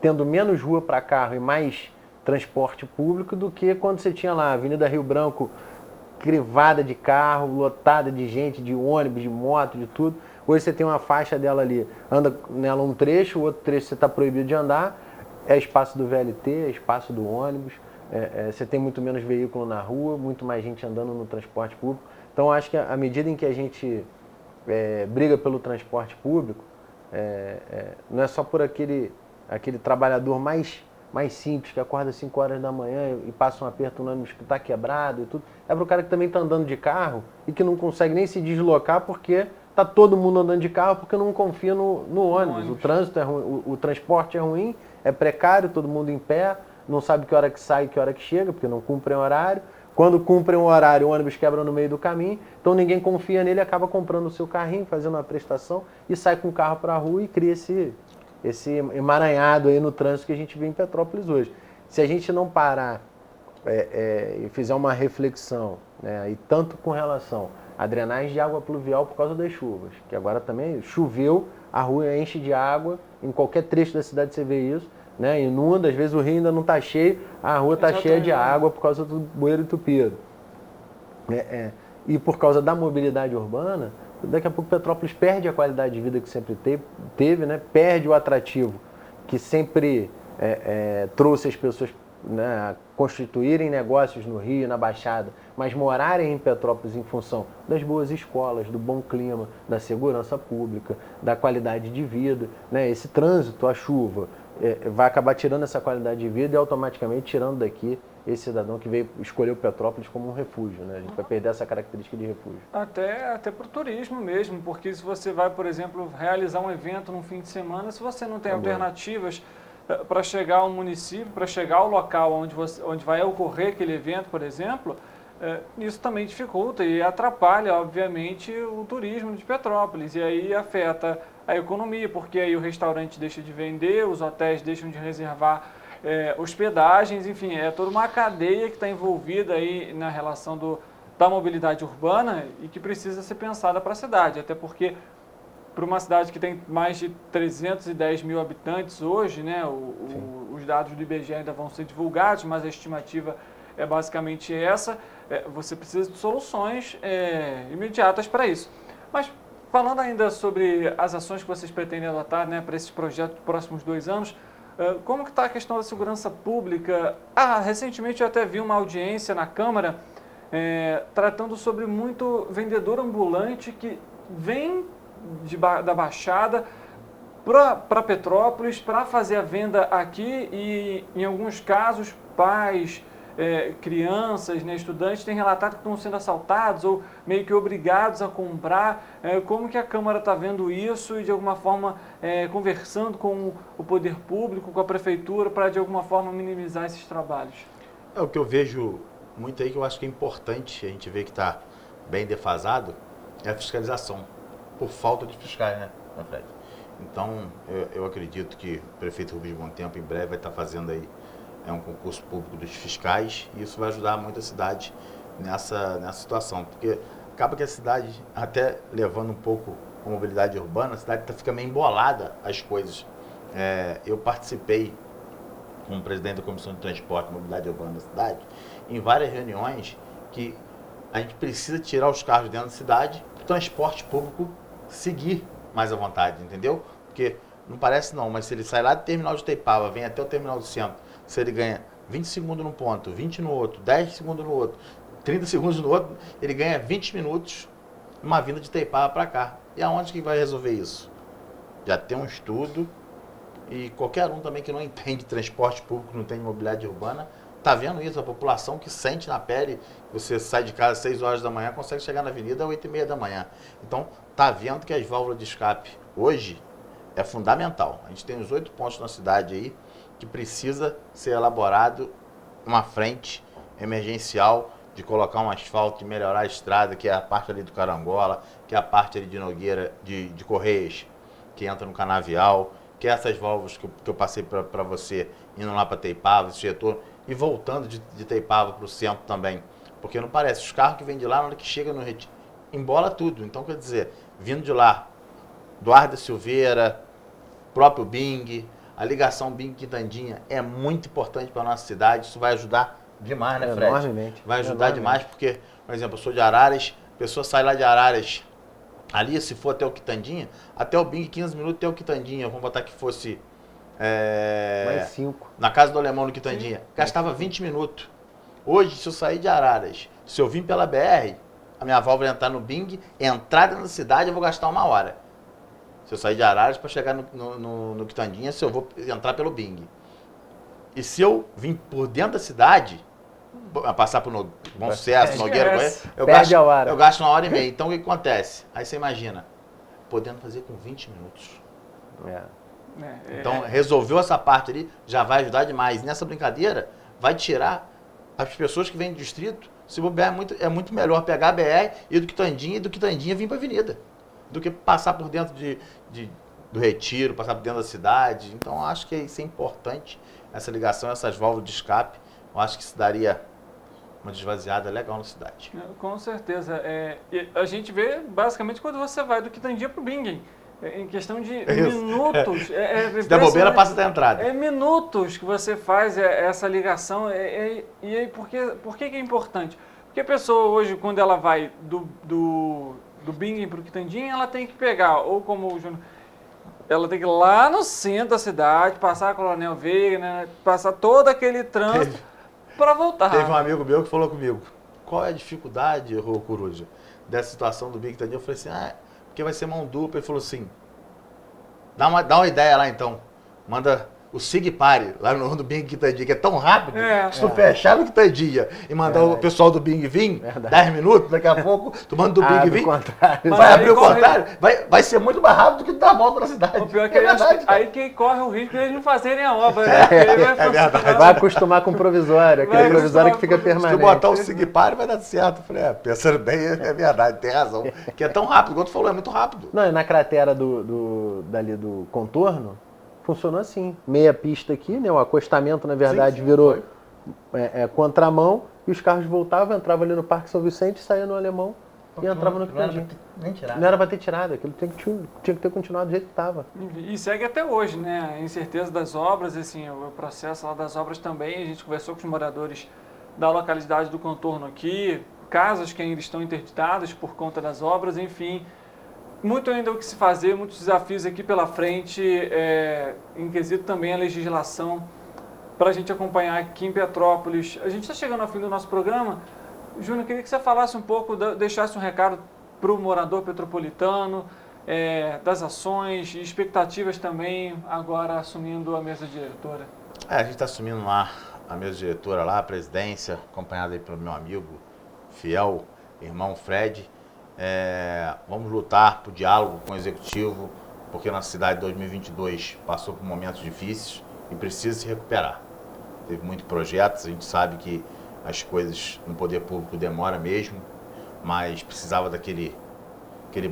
tendo menos rua para carro e mais transporte público do que quando você tinha lá a Avenida Rio Branco crivada de carro, lotada de gente, de ônibus, de moto, de tudo. Hoje você tem uma faixa dela ali, anda nela um trecho, o outro trecho você está proibido de andar, é espaço do VLT, é espaço do ônibus. Você tem muito menos veículo na rua, muito mais gente andando no transporte público. Então, acho que à medida em que a gente briga pelo transporte público, não é só por aquele trabalhador mais simples, que acorda às 5 horas da manhã e passa um aperto no ônibus que está quebrado e tudo. É para o cara que também está andando de carro e que não consegue nem se deslocar porque está todo mundo andando de carro porque não confia no ônibus. O trânsito é ruim, o transporte é ruim, é precário, todo mundo em pé, não sabe que hora que sai e que hora que chega, porque não cumprem horário. Quando cumprem o horário, o ônibus quebra no meio do caminho, então ninguém confia nele, acaba comprando o seu carrinho, fazendo uma prestação e sai com o carro para a rua e cria esse emaranhado aí no trânsito que a gente vê em Petrópolis hoje. Se a gente não parar e fizer uma reflexão, né, e tanto com relação à drenagem de água pluvial por causa das chuvas, que agora também choveu, a rua enche de água, em qualquer trecho da cidade você vê isso, né, inunda, às vezes o rio ainda não está cheio, a rua está cheia de água por causa do bueiro entupido. E por causa da mobilidade urbana, daqui a pouco Petrópolis perde a qualidade de vida que sempre teve, né, perde o atrativo que sempre trouxe as pessoas, né, a constituírem negócios no Rio, na Baixada, mas morarem em Petrópolis em função das boas escolas, do bom clima, da segurança pública, da qualidade de vida, né, esse trânsito, a chuva, vai acabar tirando essa qualidade de vida e automaticamente tirando daqui esse cidadão que veio escolher o Petrópolis como um refúgio, né? A gente vai perder essa característica de refúgio. Até para o turismo mesmo, porque se você vai, por exemplo, realizar um evento num fim de semana, se você não tem alternativas para chegar ao município, para chegar ao local onde vai ocorrer aquele evento, por exemplo, isso também dificulta e atrapalha, obviamente, o turismo de Petrópolis. E aí afeta a economia, porque aí o restaurante deixa de vender, os hotéis deixam de reservar hospedagens, enfim, é toda uma cadeia que está envolvida aí na relação da mobilidade urbana e que precisa ser pensada para a cidade, até porque para uma cidade que tem mais de 310 mil habitantes hoje, né, os dados do IBGE ainda vão ser divulgados, mas a estimativa é basicamente essa, você precisa de soluções imediatas para isso. Mas falando ainda sobre as ações que vocês pretendem adotar, né, para esses projetos dos próximos 2 anos, como que está a questão da segurança pública? Recentemente eu até vi uma audiência na Câmara tratando sobre muito vendedor ambulante que vem da Baixada para Petrópolis para fazer a venda aqui e, em alguns casos, pais, crianças, né, estudantes têm relatado que estão sendo assaltados ou meio que obrigados a comprar. Como que a Câmara está vendo isso e, de alguma forma, conversando com o poder público, com a Prefeitura, para, de alguma forma, minimizar esses trabalhos? O que eu vejo muito aí, que eu acho que é importante, a gente vê que está bem defasado, é a fiscalização. Por falta de fiscais, né, Fred? Então, eu acredito que o prefeito Rubens Bom Tempo, em breve, vai estar fazendo aí um concurso público dos fiscais, e isso vai ajudar muito a cidade nessa situação, porque acaba que a cidade, até levando um pouco a mobilidade urbana, a cidade fica meio embolada as coisas. Eu participei, como presidente da Comissão de Transporte e Mobilidade Urbana da cidade, em várias reuniões que a gente precisa tirar os carros dentro da cidade para o transporte público seguir mais à vontade, entendeu? Porque não parece não, mas se ele sai lá do terminal de Itaipava, vem até o terminal do centro, se ele ganha 20 segundos num ponto, 20 no outro, 10 segundos no outro, 30 segundos no outro, ele ganha 20 minutos numa vinda de Itaipava para cá. E aonde que vai resolver isso? Já tem um estudo, e qualquer um também que não entende transporte público, não entende mobilidade urbana, está vendo isso, a população que sente na pele, você sai de casa às 6 horas da manhã, consegue chegar na avenida às 8h30 da manhã. Então, está vendo que as válvulas de escape hoje é fundamental. A gente tem os 8 pontos na cidade aí, que precisa ser elaborado uma frente emergencial de colocar um asfalto, de melhorar a estrada, que é a parte ali do Carangola, que é a parte ali de Nogueira, de Correias, que entra no Canavial, que é essas válvulas que eu passei para você, indo lá para Itaipava, esse retorno, e voltando de Itaipava para o centro também. Porque não parece, os carros que vêm de lá, na hora que chega no retiro, embola tudo. Então, quer dizer, vindo de lá, Eduardo Silveira, próprio Bing, a ligação Bing-Quitandinha é muito importante para a nossa cidade. Isso vai ajudar demais, né, Fred? Enormemente. Vai ajudar demais, porque, por exemplo, eu sou de Araras, a pessoa sai lá de Araras, ali, se for até o Quitandinha, até o Bing, 15 minutos até o Quitandinha, vamos botar que fosse... mais 5. Na casa do Alemão no Quitandinha, gastava 20 minutos. Hoje, se eu sair de Araras, se eu vim pela BR, a minha válvula entrar no Bing, entrada na cidade, eu vou gastar 1 hora. Se eu sair de Araras para chegar no Quitandinha, se eu vou entrar pelo Bing. E se eu vim por dentro da cidade, passar por Bom Sucesso, Nogueira, eu gasto 1h30. Então, o que acontece? Aí você imagina, podendo fazer com 20 minutos. Então, resolveu essa parte ali, já vai ajudar demais. Nessa brincadeira, vai tirar as pessoas que vêm do distrito. Se bobear, é muito melhor pegar a BR e do Quitandinha vir para a avenida, do que passar por dentro do Retiro, passar por dentro da cidade. Então, acho que isso é importante, essa ligação, essas válvulas de escape. Eu acho que isso daria uma desvaziada legal na cidade. Com certeza. A gente vê, basicamente, quando você vai do Quitandinha para o Bingen. Em questão de minutos. Se der bobeira, passa da entrada. Minutos que você faz essa ligação. E aí, por que é importante? Porque a pessoa hoje, quando ela vai do Bingen para o Quitandinha, ela tem que pegar, ou como o Júnior, ela tem que ir lá no centro da cidade, passar a Coronel Veiga, né, passar todo aquele trânsito para voltar. Teve um amigo meu que falou comigo, qual é a dificuldade, Rô Coruja, dessa situação do Bing Quitandinha? Eu falei assim, porque vai ser mão dupla. Ele falou assim, dá uma ideia lá então, manda o Sigpare lá no do Bing Quitandinha, que é tão rápido, se tu fechar no Quitandinha e mandar o pessoal do Bing vir, 10 minutos, daqui a pouco, tu manda do Bing vir, vai abrir o contrário, vai ser muito mais rápido do que dar a volta na cidade. O pior é que aí quem corre o risco de eles não fazerem a obra, né? Verdade. Vai acostumar com o provisório, aquele provisório que fica permanente. Se tu botar o Sigpare vai dar certo. Eu falei, pensando bem, é verdade, tem razão. Que é tão rápido, igual tu falou, é muito rápido. Não, e na cratera dali do contorno, funcionou assim, meia pista aqui, né? O acostamento, na verdade, virou contramão, e os carros voltavam, entravam ali no Parque São Vicente, saía no Alemão e entrava no Quitandinho. Não era para ter tirado, aquilo tinha que ter continuado do jeito que estava. E segue até hoje, né? A incerteza das obras, assim, o processo lá das obras também, a gente conversou com os moradores da localidade do contorno aqui, casas que ainda estão interditadas por conta das obras, enfim, muito ainda o que se fazer, muitos desafios aqui pela frente, em quesito também a legislação, para a gente acompanhar aqui em Petrópolis. A gente está chegando ao fim do nosso programa. Júnior, queria que você falasse um pouco, deixasse um recado para o morador petropolitano, das ações e expectativas também, agora assumindo a mesa diretora. A gente está assumindo lá a mesa diretora, lá, a presidência, acompanhada aí pelo meu amigo fiel, irmão Fred. Vamos lutar por diálogo com o Executivo, porque nossa cidade de 2022 passou por momentos difíceis e precisa se recuperar. Teve muitos projetos, a gente sabe que as coisas no poder público demora mesmo, mas precisava daquele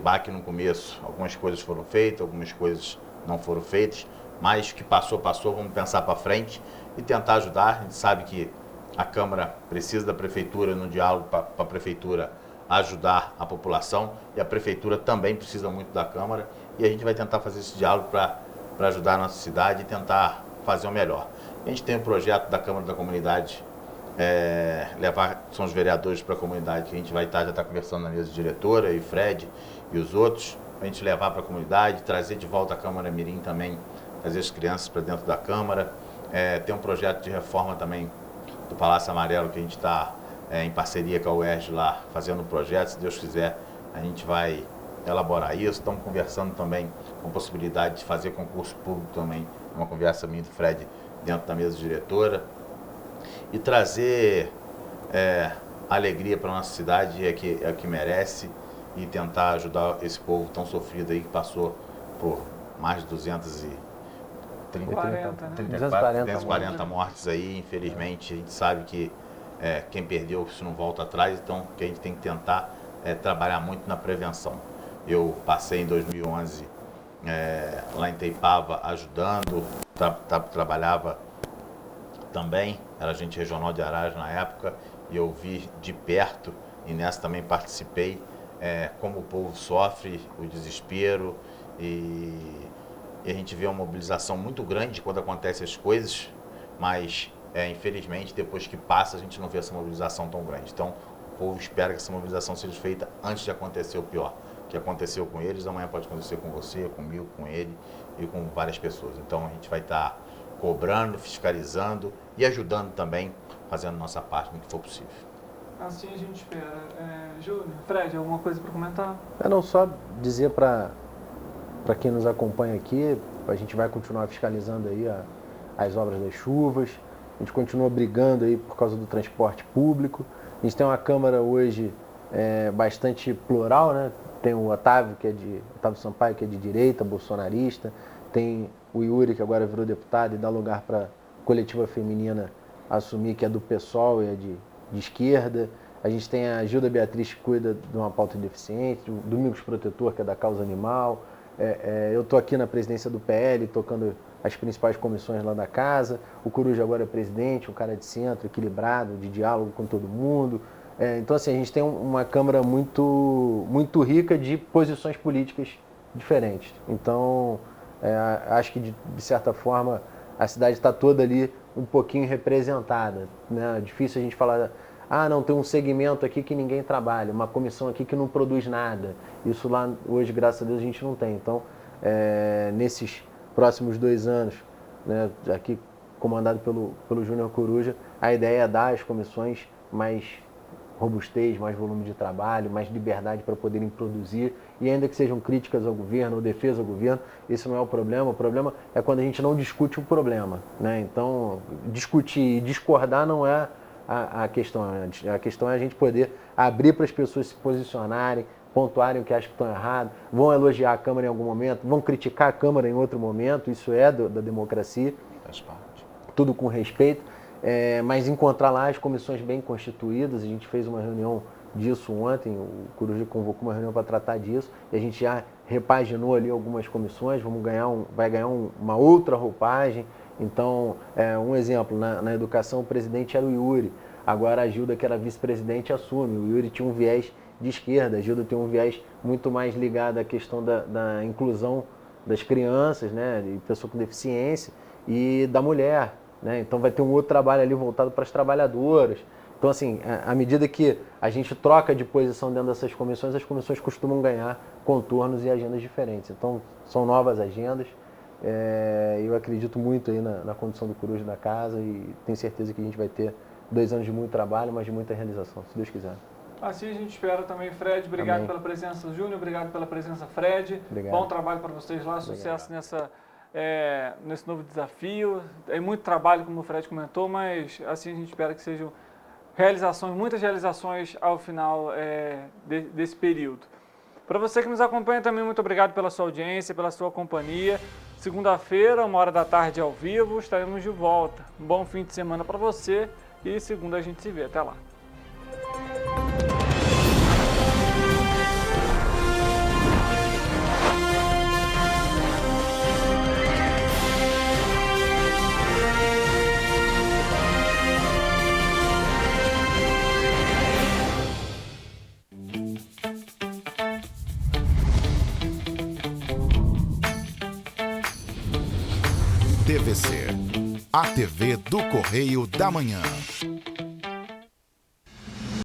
baque no começo. Algumas coisas foram feitas, algumas coisas não foram feitas, mas o que passou, vamos pensar para frente e tentar ajudar. A gente sabe que a Câmara precisa da Prefeitura no diálogo para a Prefeitura ajudar a população, e a Prefeitura também precisa muito da Câmara, e a gente vai tentar fazer esse diálogo para ajudar a nossa cidade e tentar fazer o melhor. A gente tem um projeto da Câmara da Comunidade, levar são os vereadores para a comunidade, que a gente já está conversando na mesa diretora, e o Fred e os outros, para a gente levar para a comunidade, trazer de volta a Câmara Mirim também, trazer as crianças para dentro da Câmara. Tem um projeto de reforma também do Palácio Amarelo, que a gente está em parceria com a UERJ lá, fazendo o projeto. Se Deus quiser, a gente vai elaborar isso. Estamos conversando também com a possibilidade de fazer concurso público também, uma conversa minha do Fred dentro da mesa diretora. E trazer alegria para a nossa cidade, é que merece, e tentar ajudar esse povo tão sofrido aí, que passou por mais de 240 mortes aí. Infelizmente, a gente sabe que quem perdeu, isso não volta atrás, então que a gente tem que tentar trabalhar muito na prevenção. Eu passei em 2011 lá em Itaipava ajudando, trabalhava também, era agente regional de Araras na época, e eu vi de perto, e nessa também participei, como o povo sofre, o desespero, e a gente vê uma mobilização muito grande quando acontecem as coisas, mas infelizmente depois que passa a gente não vê essa mobilização tão grande. Então o povo espera que essa mobilização seja feita antes de acontecer o pior. O que aconteceu com eles, amanhã pode acontecer com você, comigo, com ele e com várias pessoas. Então a gente vai estar cobrando, fiscalizando e ajudando também, fazendo nossa parte no que for possível. Assim a gente espera. Júnior, Fred, alguma coisa para comentar? Não, só dizer para quem nos acompanha aqui, a gente vai continuar fiscalizando aí as obras das chuvas, a gente continua brigando aí por causa do transporte público. A gente tem uma Câmara hoje bastante plural, né? Tem o Otávio Sampaio, que é de direita, bolsonarista, tem o Yuri, que agora virou deputado e dá lugar para a coletiva feminina assumir, que é do PSOL e é de esquerda. A gente tem a Gilda Beatriz, que cuida de uma pauta de deficiente, o Domingos Protetor, que é da causa animal. Eu estou aqui na presidência do PL, tocando as principais comissões lá da casa. O Coruja agora é presidente, um cara de centro, equilibrado, de diálogo com todo mundo. Então, assim, a gente tem uma Câmara muito, muito rica de posições políticas diferentes. Então, acho que, de certa forma, a cidade está toda ali um pouquinho representada, né? É difícil a gente falar, não, tem um segmento aqui que ninguém trabalha, uma comissão aqui que não produz nada. Isso lá, hoje, graças a Deus, a gente não tem. Então, nesses próximos 2 anos, né, aqui comandado pelo Júnior Coruja, a ideia é dar às comissões mais robustez, mais volume de trabalho, mais liberdade para poderem produzir, e ainda que sejam críticas ao governo ou defesa ao governo, esse não é o problema é quando a gente não discute o problema, né? Então, discutir e discordar não é a questão, a questão é a gente poder abrir para as pessoas se posicionarem, pontuarem o que acham que estão errado, vão elogiar a Câmara em algum momento, vão criticar a Câmara em outro momento, isso é da democracia, faz parte. Tudo com respeito. Mas encontrar lá as comissões bem constituídas. A gente fez uma reunião disso ontem, o Coruja convocou uma reunião para tratar disso, e a gente já repaginou ali algumas comissões, vai ganhar uma outra roupagem, Então, um exemplo, na educação o presidente era o Yuri, agora a Gilda, que era vice-presidente, assume. O Yuri tinha um viés de esquerda, a Gilda tem um viés muito mais ligado à questão da inclusão das crianças, né, de pessoa com deficiência e da mulher, né? Então vai ter um outro trabalho ali voltado para as trabalhadoras. Então, assim, à medida que a gente troca de posição dentro dessas comissões, as comissões costumam ganhar contornos e agendas diferentes. Então, são novas agendas. Eu acredito muito aí na condição do Coruja da casa e tenho certeza que a gente vai ter 2 anos de muito trabalho, mas de muita realização, se Deus quiser. Assim a gente espera também, Fred. Obrigado Amém. pela presença, Júnior. Obrigado pela presença, Fred. Obrigado. Bom trabalho para vocês lá. Sucesso nesse novo desafio. É muito trabalho, como o Fred comentou, mas assim a gente espera que sejam muitas realizações ao final desse período. Para você que nos acompanha também, muito obrigado pela sua audiência, pela sua companhia. Segunda-feira, 13h ao vivo, estaremos de volta. Um bom fim de semana para você e segunda a gente se vê. Até lá. TVC, a TV do Correio da Manhã.